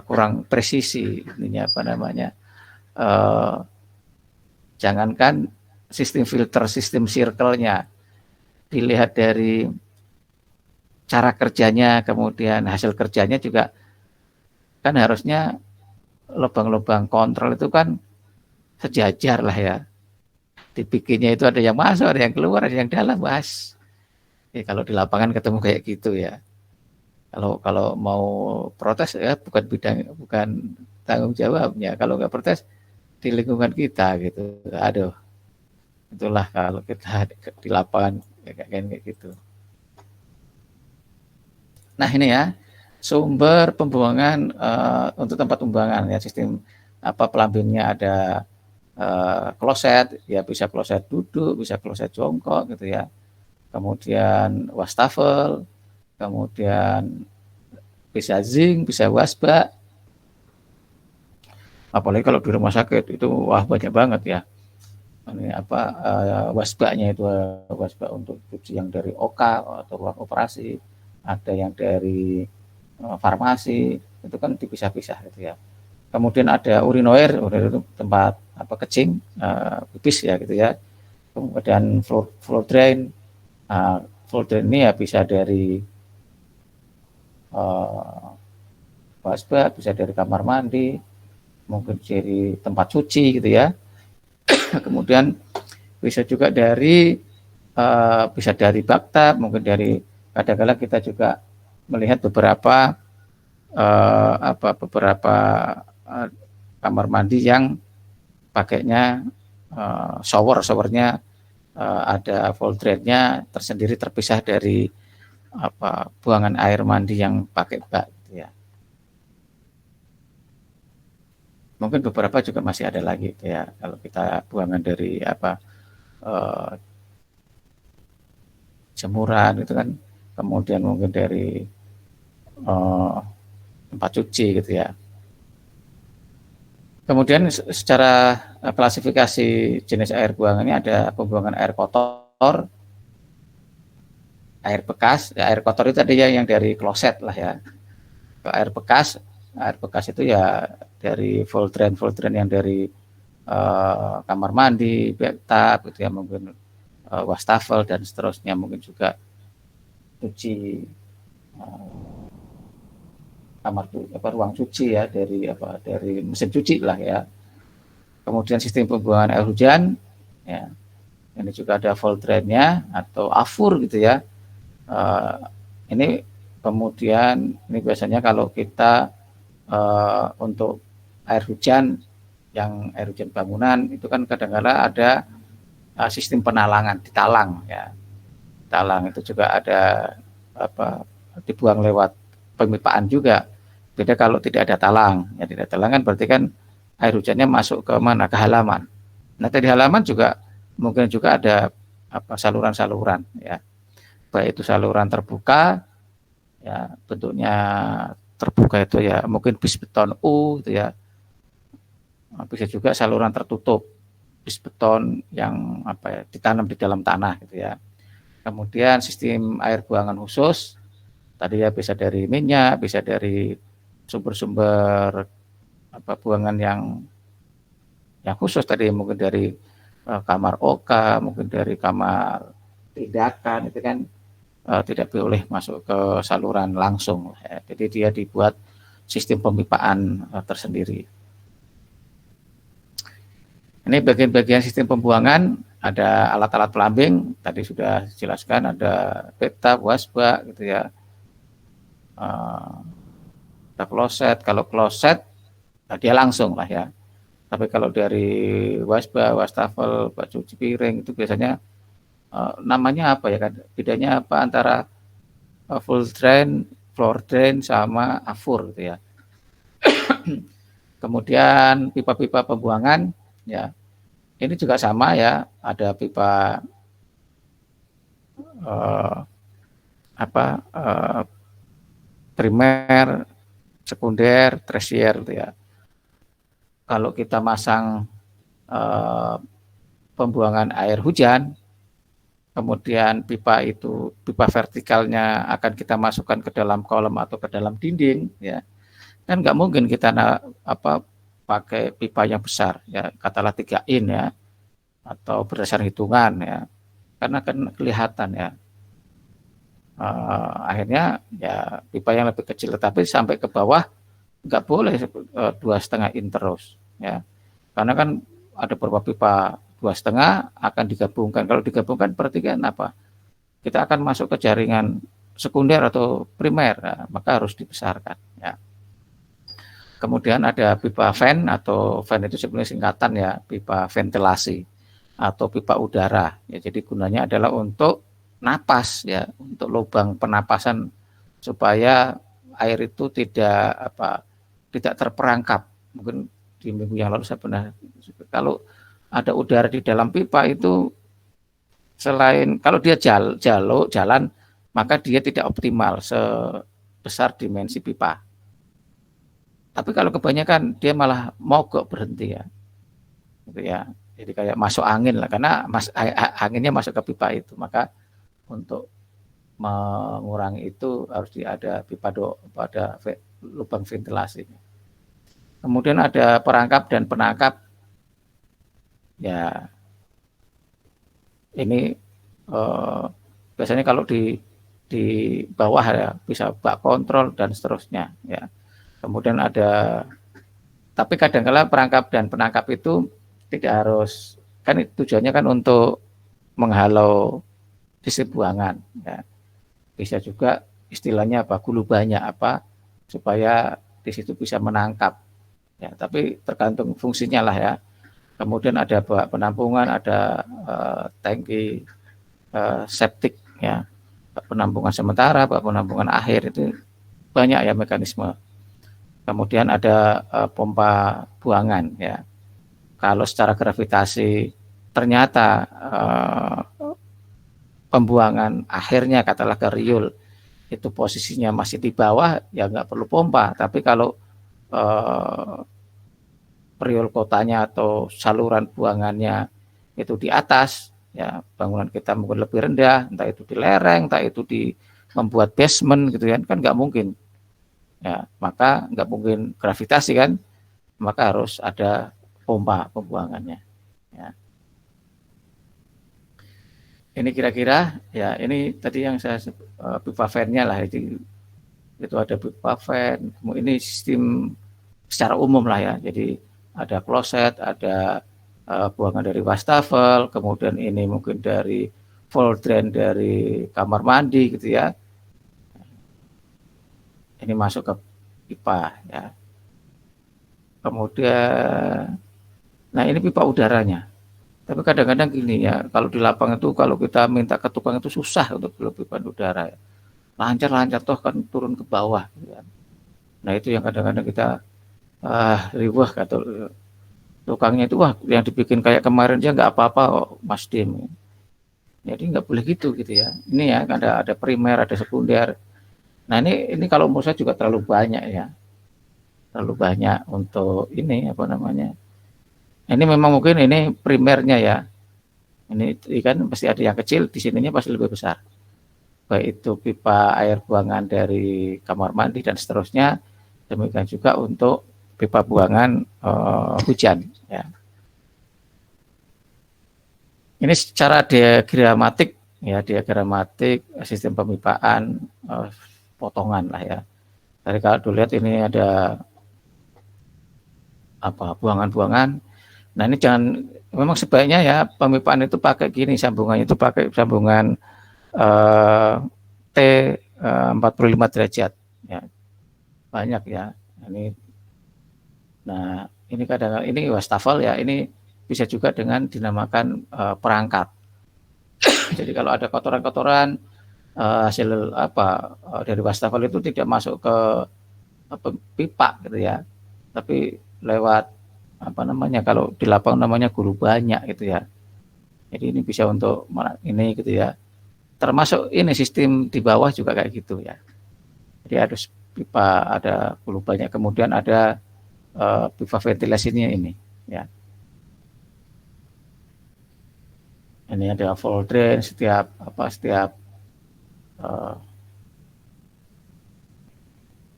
kurang presisi ininya jangankan sistem filter, sistem circle-nya, dilihat dari cara kerjanya, kemudian hasil kerjanya juga kan harusnya lubang-lubang kontrol itu kan sejajar lah ya. Dibikinnya itu ada yang masuk, ada yang keluar, ada yang dalam, Mas. Ya, kalau di lapangan ketemu kayak gitu ya. Kalau mau protes ya bukan tanggung jawabnya. Kalau nggak protes di lingkungan kita gitu. Aduh, itulah kalau kita di lapangan kayak gitu. Nah ini ya, sumber pembuangan untuk tempat pembuangan ya, sistem pelampingnya ada kloset, ya bisa kloset duduk, bisa kloset jongkok gitu ya. Kemudian wastafel, kemudian bisa zinc, bisa wasba. Apalagi kalau di rumah sakit itu wah banyak banget ya. Ini wasbanya itu wasba untuk cuci yang dari OK atau ruang operasi, ada yang dari farmasi, itu kan dipisah-pisah gitu ya. Kemudian ada urinoir itu tempat kencing, pipis ya gitu ya. Kemudian floor drain, floor drain ini ya bisa dari wasba, bisa dari kamar mandi, mungkin dari tempat cuci gitu ya. Kemudian bisa juga dari bisa dari bathtub, mungkin dari, kadang-kadang kita juga melihat beberapa kamar mandi yang pakainya showernya ada full drainnya tersendiri, terpisah dari buangan air mandi yang pakai bak gitu ya. Mungkin beberapa juga masih ada lagi ya, kalau kita buangan dari jemuran itu kan, kemudian mungkin dari tempat cuci gitu ya. Kemudian secara klasifikasi jenis air buangannya ada pembuangan air kotor, air bekas. Ya, air kotor itu ada yang dari kloset lah ya. Air bekas itu ya dari full drain yang dari kamar mandi, bathtub gitu ya, mungkin wastafel dan seterusnya, mungkin juga cuci ruang cuci ya, dari mesin cuci lah ya. Kemudian sistem pembuangan air hujan, ya. Ini juga ada fall drain-nya atau afur gitu ya. Ini kemudian ini biasanya kalau kita untuk air hujan air hujan bangunan itu kan kadang-kala ada sistem penalangan ditalang ya. Talang itu juga ada dibuang lewat pemipaan juga. Beda kalau tidak ada talang. Ya tidak talang kan berarti kan air hujannya masuk ke mana? Ke halaman. Nah, di halaman juga mungkin juga ada saluran-saluran ya. Baik itu saluran terbuka ya, bentuknya terbuka itu ya mungkin bis beton U gitu ya. Bisa juga saluran tertutup bis beton yang ditanam di dalam tanah gitu ya. Kemudian sistem air buangan khusus tadi ya bisa dari minyak, bisa dari sumber-sumber buangan yang khusus tadi mungkin dari kamar OK, mungkin dari kamar tindakan itu kan tidak boleh masuk ke saluran langsung ya. Jadi dia dibuat sistem pemipaan tersendiri. Ini bagian-bagian sistem pembuangan, ada alat-alat plumbing, tadi sudah dijelaskan, ada peta, wasba, gitu ya. Ada kloset, kalau kloset, dia langsung lah ya. Tapi kalau dari wasba, wastafel, bak cuci piring, itu biasanya namanya apa ya kan? Bedanya apa antara full drain, floor drain, sama afur, gitu ya. Kemudian pipa-pipa pembuangan, ya, ini juga sama ya, ada pipa primer, sekunder, tersier, gitu ya. Kalau kita masang pembuangan air hujan, kemudian pipa vertikalnya akan kita masukkan ke dalam kolom atau ke dalam dinding, ya, kan nggak mungkin kita pakai pipa yang besar ya, katakanlah 3 in ya, atau berdasar hitungan ya, karena kan kelihatan ya. Akhirnya ya pipa yang lebih kecil, tetapi sampai ke bawah nggak boleh 2,5 in terus ya, karena kan ada beberapa pipa 2,5 akan digabungkan. Kalau digabungkan berarti kan kita akan masuk ke jaringan sekunder atau primer, ya, maka harus dibesarkan ya. Kemudian ada pipa fan, atau fan itu sebenarnya singkatan ya, pipa ventilasi atau pipa udara. Ya, jadi gunanya adalah untuk napas ya, untuk lubang penapasan supaya air itu tidak terperangkap. Mungkin di minggu yang lalu saya pernah, kalau ada udara di dalam pipa itu selain kalau dia jalan, maka dia tidak optimal sebesar dimensi pipa. Tapi kalau kebanyakan dia malah mogok berhenti ya, gitu ya. Jadi kayak masuk angin lah, karena anginnya masuk ke pipa itu. Maka untuk mengurangi itu harus ada pipa pada lubang ventilasi. Kemudian ada perangkap dan penangkap. Ya, ini biasanya kalau di bawah ya bisa bak kontrol dan seterusnya ya. Kemudian tapi kadang-kala perangkap dan penangkap itu tidak harus, kan tujuannya kan untuk menghalau sistem buangan ya. Bisa juga istilahnya gulu banyak supaya di situ bisa menangkap ya, tapi tergantung fungsinya lah ya. Kemudian ada bak penampungan, ada tangki septik ya, bak penampungan sementara, bak penampungan akhir, itu banyak ya mekanisme. Kemudian ada pompa buangan ya. Kalau secara gravitasi ternyata pembuangan akhirnya katakanlah ke riul itu posisinya masih di bawah, ya nggak perlu pompa. Tapi kalau riul kotanya atau saluran buangannya itu di atas, ya bangunan kita mungkin lebih rendah, entah itu di lereng, entah itu membuat basement gitu kan nggak mungkin. Ya, maka nggak mungkin gravitasi kan, maka harus ada pompa pembuangannya. Ya. Ini kira-kira ya, ini tadi yang saya pipa fan-nya lah, itu ada pipa fan. Ini sistem secara umum lah ya. Jadi ada kloset, ada buangan dari wastafel, kemudian ini mungkin dari full drain dari kamar mandi gitu ya. Ini masuk ke pipa ya. Kemudian, nah ini pipa udaranya. Tapi kadang-kadang gini ya, kalau di lapangan itu kalau kita minta ke tukang itu susah untuk belok pipa udara ya. Lancar-lancar toh kan turun ke bawah. Ya. Nah itu yang kadang-kadang kita riwah kata tukangnya itu, wah yang dibikin kayak kemarin aja nggak apa-apa kok Mas Dim. Jadi nggak boleh gitu ya. Ini ya ada primer, ada sekunder. Nah ini kalau menurut saya juga terlalu banyak ya, terlalu banyak untuk ini apa namanya. Ini memang mungkin ini primernya ya. Ini kan pasti ada yang kecil, di sininya pasti lebih besar. Baik itu pipa air buangan dari kamar mandi dan seterusnya. Demikian juga untuk pipa buangan hujan. Ya. Ini secara diagramatik ya, diagramatik sistem pemipaan potongan lah ya. Dari kalau dilihat ini ada apa buangan-buangan. Nah ini jangan, memang sebaiknya ya pemipaan itu pakai gini, sambungannya itu pakai sambungan T 45 derajat ya, banyak ya. Nah ini kadang ini wastafel ya, ini bisa juga dengan dinamakan perangkat. Jadi kalau ada kotoran-kotoran hasil dari wastafel itu tidak masuk ke pipa gitu ya, tapi lewat kalau di lapangan namanya guru banyak gitu ya. Jadi ini bisa untuk ini gitu ya. Termasuk ini sistem di bawah juga kayak gitu ya. Jadi harus pipa ada guru banyak, kemudian ada pipa ventilasinya ini ya. Ini ada full drain setiap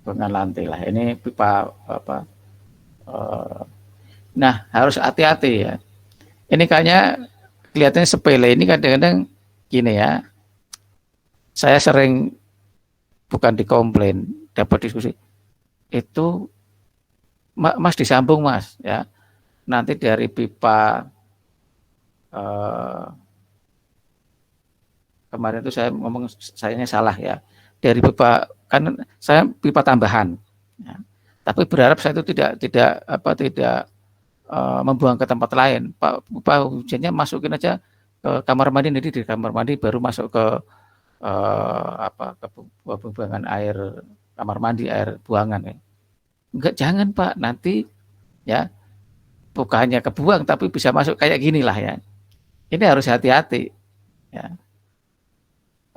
dengan lantai lah. Ini pipa nah harus hati-hati ya. Ini kayaknya kelihatannya sepele, ini kadang-kadang gini ya. Saya sering bukan dikomplain, dapat diskusi itu Mas disambung Mas ya. Nanti dari pipa kemarin itu saya ngomong sayanya salah ya. Dari pipa kan saya pipa tambahan. Ya. Tapi berharap saya itu tidak membuang ke tempat lain. Pipa hujannya masukin aja ke kamar mandi, nanti di kamar mandi baru masuk ke ke buangan air kamar mandi, air buangan ya. Enggak, jangan Pak, nanti ya bukannya kebuang tapi bisa masuk kayak gini lah ya. Ini harus hati-hati ya.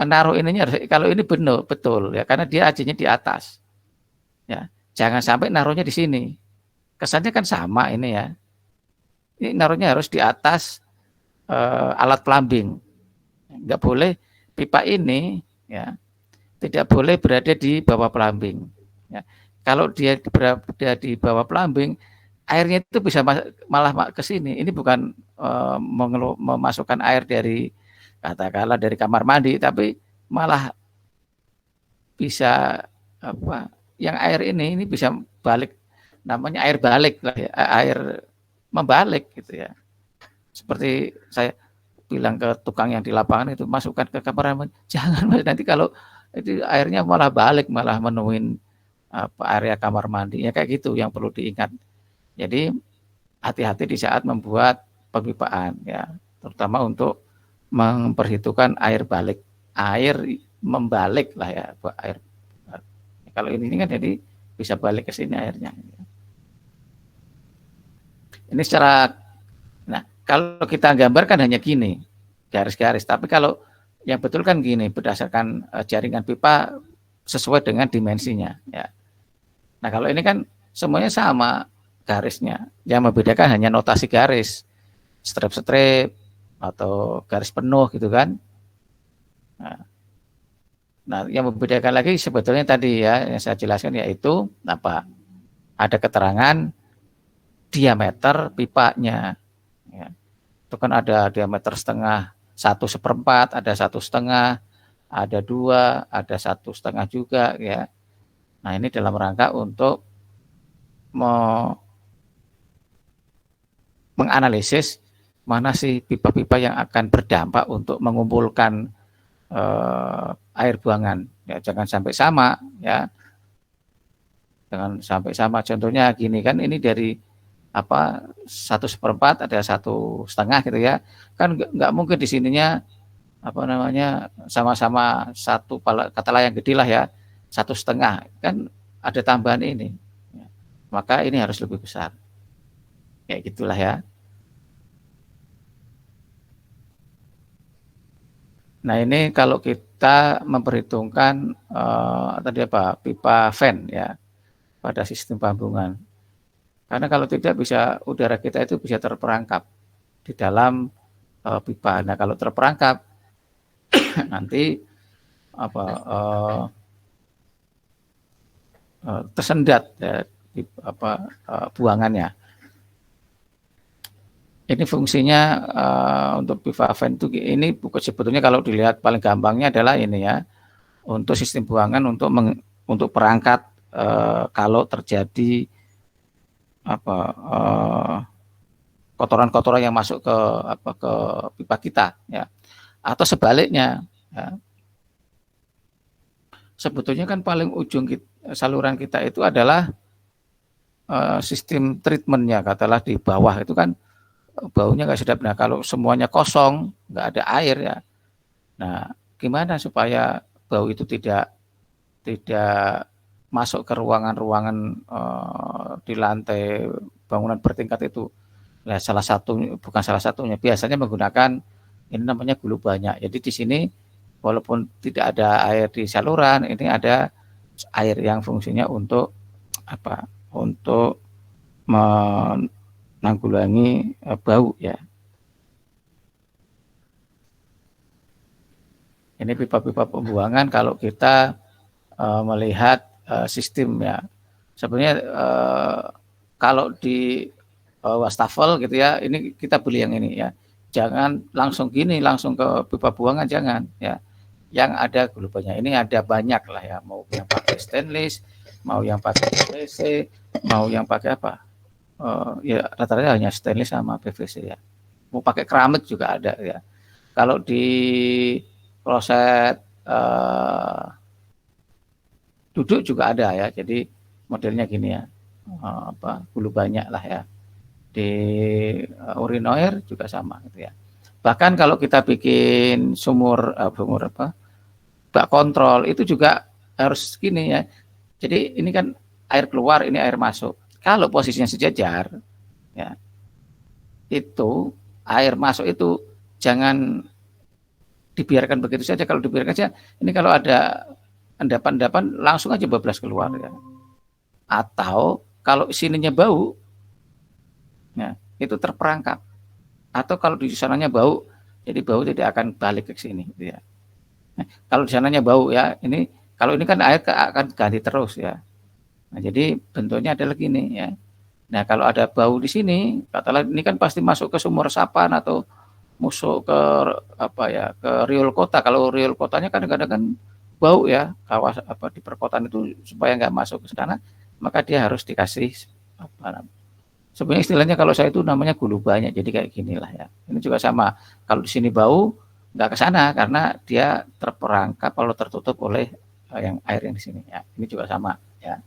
Menaruh ininya harus, kalau ini betul ya, karena dia ajinya di atas ya. Jangan sampai naruhnya di sini. Kesannya kan sama ini ya. Ini naruhnya harus di atas alat plumbing. Enggak boleh pipa ini ya, tidak boleh berada di bawah plumbing ya. Kalau dia berada di bawah plumbing, airnya itu bisa malah ke sini. Ini bukan memasukkan air dari katakanlah dari kamar mandi, tapi malah bisa yang air ini bisa balik, namanya air balik lah ya, air membalik gitu ya. Seperti saya bilang ke tukang yang di lapangan itu, masukkan ke kamar mandi, jangan Mas, nanti kalau itu airnya malah balik, malah menemuin area kamar mandi ya, kayak gitu yang perlu diingat. Jadi hati-hati di saat membuat pemipaan ya, terutama untuk memperhitungkan air balik, air membalik lah ya, air. Kalau ini kan jadi bisa balik ke sini airnya. Ini secara, nah kalau kita gambarkan hanya gini, garis-garis. Tapi kalau yang betul kan gini, berdasarkan jaringan pipa sesuai dengan dimensinya. Ya. Nah kalau ini kan semuanya sama garisnya. Yang membedakan hanya notasi garis, strip-strip atau garis penuh gitu kan. Nah, yang membedakan lagi sebetulnya tadi ya yang saya jelaskan, yaitu apa? Ada keterangan diameter pipanya. Ya. Itu kan ada diameter setengah, 1/4, ada 1/2, ada 2, ada 1/2 juga ya. Nah ini dalam rangka untuk menganalisis mana sih pipa-pipa yang akan berdampak untuk mengumpulkan air buangan. Ya, jangan sampai sama ya. Jangan sampai sama. Contohnya gini kan, ini dari 1/4 ada 1,5 gitu ya. Kan nggak mungkin di sininya sama-sama satu katalah yang gede lah ya, 1,5 kan ada tambahan ini. Maka ini harus lebih besar. Kayak gitulah ya. Nah ini kalau kita memperhitungkan pipa fan ya pada sistem pambungan. Karena kalau tidak bisa udara kita itu bisa terperangkap di dalam pipa. Nah kalau terperangkap nanti tersendat ya, buangannya. Ini fungsinya untuk pipa fan itu ini bukan, sebetulnya kalau dilihat paling gampangnya adalah ini ya, untuk sistem buangan untuk perangkat kalau terjadi kotoran-kotoran yang masuk ke pipa kita ya, atau sebaliknya ya. Sebetulnya kan paling ujung saluran kita itu adalah sistem treatmentnya, katalah di bawah itu kan baunya nggak sedap. Nah kalau semuanya kosong, nggak ada air ya, nah gimana supaya bau itu tidak masuk ke ruangan-ruangan di lantai bangunan bertingkat itu. Nah bukan salah satunya, biasanya menggunakan ini namanya gulu banyak. Jadi di sini walaupun tidak ada air di saluran, ini ada air yang fungsinya untuk untuk menanggulangi bau ya. Ini pipa-pipa pembuangan kalau kita melihat sistem ya. Sebenarnya kalau di wastafel gitu ya, ini kita beli yang ini ya. Jangan langsung gini, langsung ke pipa buangan, jangan ya. Yang ada gulu banyak. Ini ada banyak lah ya, mau yang pakai stainless, mau yang pakai PVC, mau yang pakai ya rata-rata hanya stainless sama PVC ya. Mau pakai keramik juga ada ya. Kalau di kloset duduk juga ada ya. Jadi modelnya gini ya, gulu banyak lah ya. Di urinoir juga sama gitu ya. Bahkan kalau kita bikin sumur bak kontrol itu juga harus gini ya. Jadi ini kan air keluar, ini air masuk. Kalau posisinya sejajar, ya, itu air masuk itu jangan dibiarkan begitu saja. Kalau dibiarkan saja, ini kalau ada endapan-endapan langsung aja bablas keluar ya. Atau kalau sininya bau, ya, itu terperangkap. Atau kalau di sananya bau, jadi bau tidak akan balik ke sini. Gitu ya. Nah, kalau di sananya bau ya, kalau ini kan air akan ganti terus ya. Nah, jadi bentuknya adalah gini ya. Nah, kalau ada bau di sini, katalah ini kan pasti masuk ke sumur resapan atau masuk ke ke riol kota. Kalau riol kotanya kadang-kadang kan bau ya, kawasan di perkotaan itu supaya nggak masuk ke sana, maka dia harus dikasih sebenarnya istilahnya kalau saya itu namanya gulu banyak. Jadi kayak ginilah ya. Ini juga sama. Kalau di sini bau nggak ke sana karena dia terperangkap kalau tertutup oleh yang air yang di sini ya. Ini juga sama ya.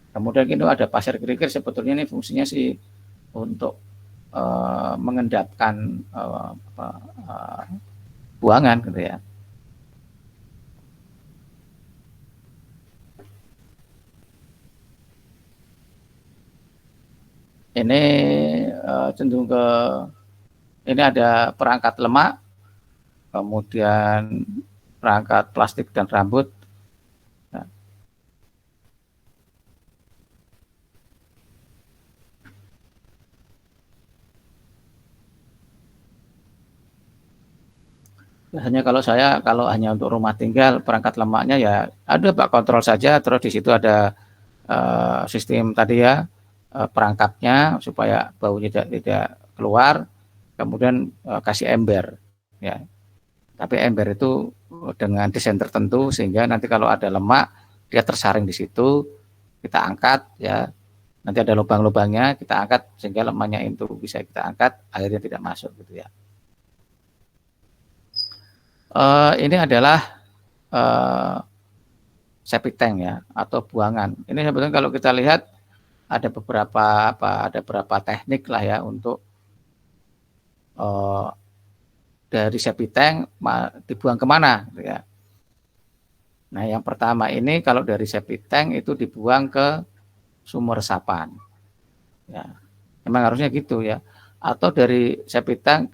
Kemudian itu ada pasir kerikil, sebetulnya ini fungsinya sih untuk mengendapkan buangan gitu ya. Ini cenderung ke ini ada perangkat lemak, kemudian perangkat plastik dan rambut. Nah, biasanya kalau hanya untuk rumah tinggal, perangkat lemaknya ya ada bak kontrol saja, terus di situ ada sistem tadi ya, perangkapnya supaya baunya tidak keluar, kemudian kasih ember ya. Tapi ember itu dengan desain tertentu sehingga nanti kalau ada lemak dia tersaring di situ, kita angkat ya. Nanti ada lubang-lubangnya, kita angkat sehingga lemaknya itu bisa kita angkat, airnya tidak masuk gitu ya. Ini adalah septic tank ya, atau buangan. Ini sebetulnya kalau kita lihat ada beberapa teknik lah ya untuk dari septic tank dibuang kemana gitu ya. Nah, yang pertama ini kalau dari septic tank itu dibuang ke sumur resapan. Ya, memang harusnya gitu ya. Atau dari septic tank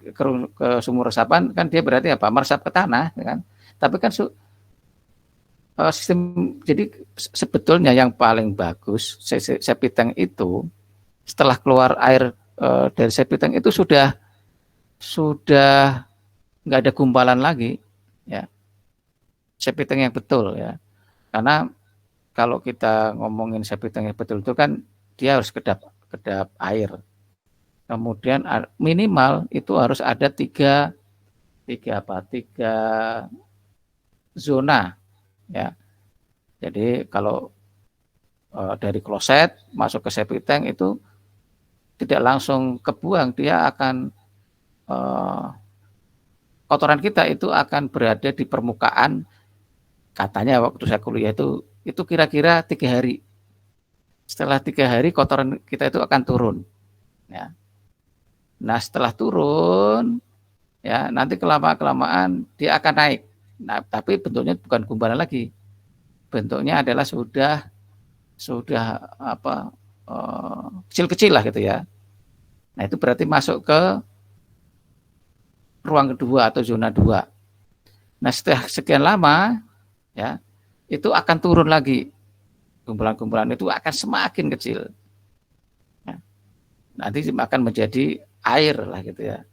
ke sumur resapan kan dia berarti apa? Meresap ke tanah, ya kan? Tapi kan sistem, jadi sebetulnya yang paling bagus septic tank itu setelah keluar air dari septic tank itu sudah nggak ada gumpalan lagi ya. Septic tank yang betul ya, karena kalau kita ngomongin septic tank yang betul itu kan dia harus kedap air, kemudian minimal itu harus ada tiga zona ya. Jadi kalau dari kloset masuk ke septic tank itu tidak langsung kebuang, dia akan kotoran kita itu akan berada di permukaan. Katanya waktu saya kuliah itu kira-kira 3 hari. Setelah 3 hari kotoran kita itu akan turun. Ya. Nah setelah turun, ya nanti kelamaan dia akan naik. Nah tapi bentuknya bukan gumpalan lagi. Bentuknya adalah sudah kecil-kecil lah gitu ya. Nah itu berarti masuk ke ruang kedua atau zona 2. Nah setelah sekian lama ya itu akan turun lagi, kumpulan-kumpulan itu akan semakin kecil ya. Nanti akan menjadi air lah gitu ya.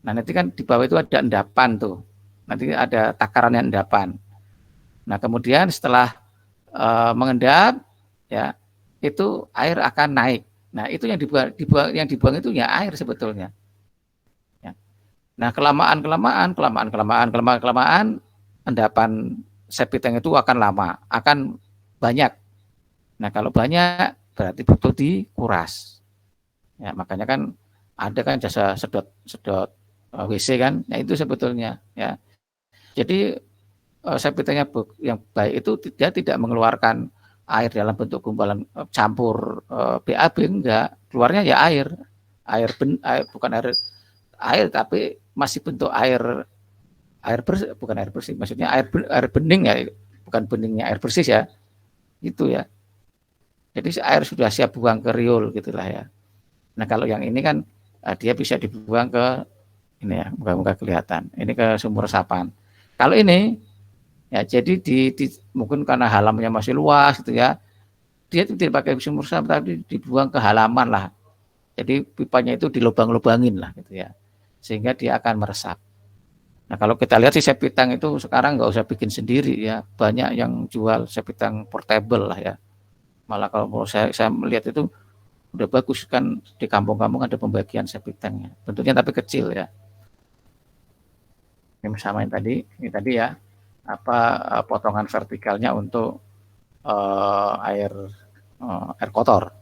Nah nanti kan di bawah itu ada endapan tuh, nanti ada takarannya endapan. Nah kemudian setelah mengendap ya itu air akan naik. Nah itu yang dibuang itu ya air sebetulnya ya. Nah kelamaan endapan septic tank itu akan lama, akan banyak. Nah kalau banyak berarti butuh dikuras. Ya makanya kan ada kan jasa sedot WC kan, nah itu sebetulnya ya. Jadi septic tank yang baik itu dia tidak mengeluarkan air dalam bentuk gumpalan campur BAB, enggak, keluarnya ya air bukan air tapi masih bentuk air bersih, bukan air bersih, maksudnya air bening ya, bukan beningnya air bersih ya, itu ya. Jadi air sudah siap buang ke riul gitulah ya. Nah kalau yang ini kan dia bisa dibuang ke ini ya, muka-muka kelihatan, ini ke sumur resapan. Kalau ini ya jadi mungkin karena halamannya masih luas gitu ya, dia tidak pakai sumur resapan tapi dibuang ke halaman lah. Jadi pipanya itu dilubang-lubangin lah gitu ya, sehingga dia akan meresap. Nah kalau kita lihat si septic tank itu sekarang nggak usah bikin sendiri ya, banyak yang jual septic tank portable lah ya. Malah kalau saya melihat itu udah bagus kan, di kampung-kampung ada pembagian septic tanknya, bentuknya tapi kecil ya. Ini sama yang tadi, ini tadi ya potongan vertikalnya untuk air kotor.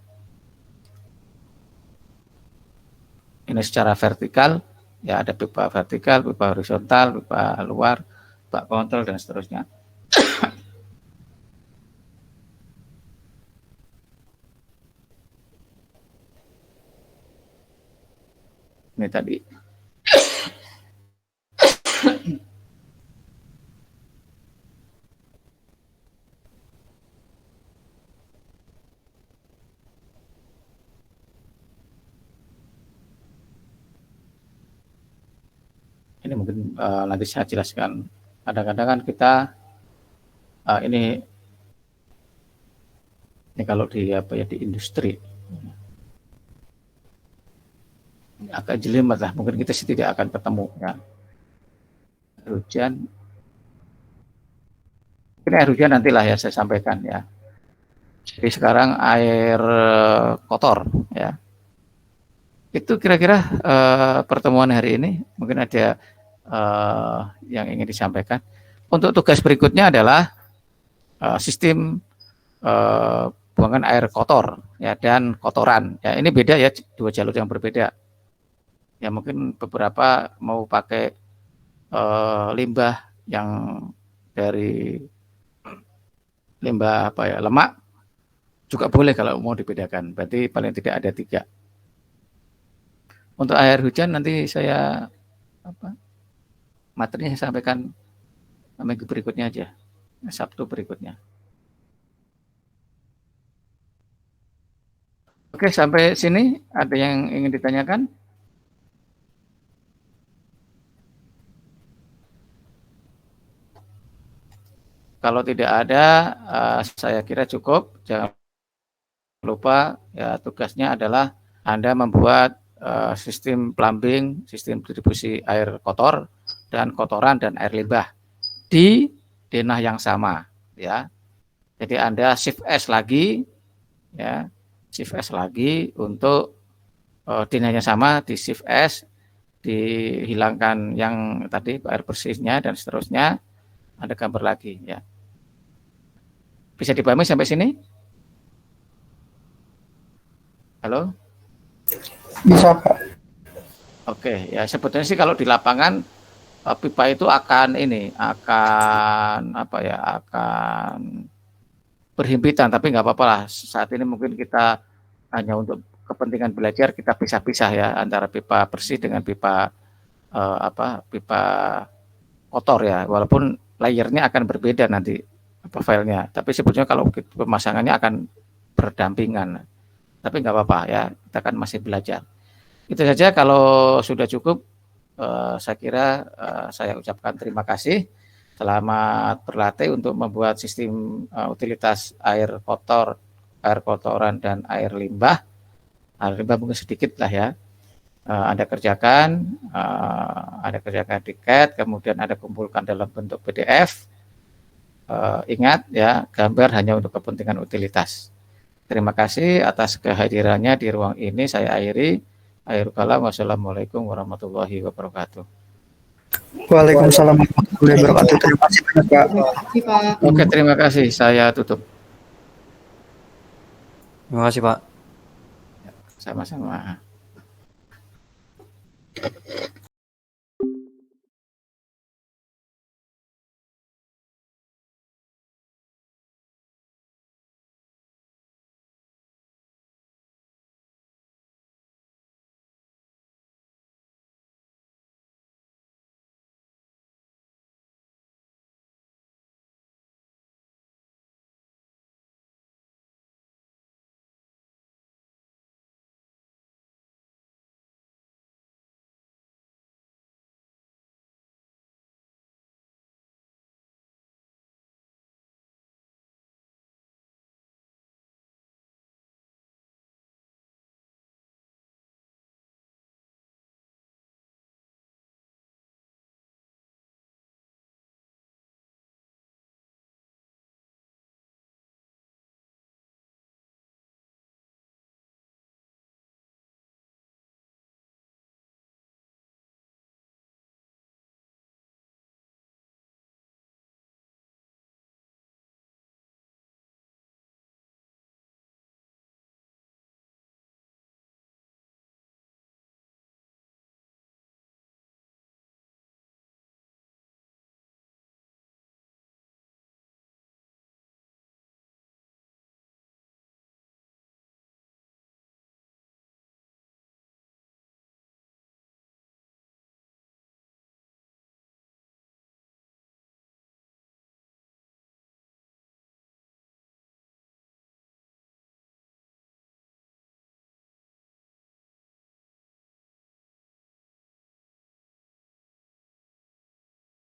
Ini secara vertikal. Ya ada pipa vertikal, pipa horizontal, pipa luar, pipa kontrol dan seterusnya. Ini tadi. Ini mungkin nanti saya jelaskan. Kadang-kadang kan kita ini kalau di di industri agak jelimet lah, mungkin kita sih tidak akan ketemu ya. Hujan, ini air hujan nantilah ya saya sampaikan ya. Jadi sekarang air kotor ya. Itu kira-kira pertemuan hari ini mungkin ada yang ingin disampaikan. Untuk tugas berikutnya adalah sistem pembuangan air kotor ya dan kotoran. Ya ini beda ya, dua jalur yang berbeda. Ya mungkin beberapa mau pakai limbah yang dari limbah apa ya, lemak juga boleh kalau mau dibedakan. Berarti paling tidak ada 3. Untuk air hujan nanti saya materinya saya sampaikan minggu berikutnya aja, Sabtu berikutnya. Oke, sampai sini ada yang ingin ditanyakan? Kalau tidak ada, saya kira cukup. Jangan lupa ya, tugasnya adalah Anda membuat sistem plumbing, sistem distribusi air kotor dan kotoran dan air limbah di denah yang sama ya. Jadi Anda shift S lagi ya, shift S lagi untuk denahnya sama, di shift S, dihilangkan yang tadi air bersihnya dan seterusnya, ada gambar lagi ya. Bisa dipahami sampai sini? Halo? Bisa, Pak. Oke, ya sebetulnya sih kalau di lapangan pipa itu akan berhimpitan, tapi nggak apa-apa lah. Saat ini mungkin kita hanya untuk kepentingan belajar kita pisah-pisah ya antara pipa bersih dengan pipa pipa kotor ya. Walaupun layernya akan berbeda nanti filenya, tapi sebetulnya kalau pemasangannya akan berdampingan. Tapi nggak apa-apa ya, kita kan masih belajar. Itu saja, kalau sudah cukup, saya kira saya ucapkan terima kasih. Selamat berlatih untuk membuat sistem utilitas air kotor, air kotoran, dan air limbah. Air limbah mungkin sedikit lah ya. Anda kerjakan di CAD, kemudian Anda kumpulkan dalam bentuk PDF. Ingat ya, gambar hanya untuk kepentingan utilitas. Terima kasih atas kehadirannya di ruang ini. Saya akhiri. Akhirul kalam. Wassalamualaikum warahmatullahi wabarakatuh. Waalaikumsalam warahmatullahi wabarakatuh. Terima kasih banyak, Pak. Oke, terima kasih. Saya tutup. Terima kasih Pak. Sama-sama.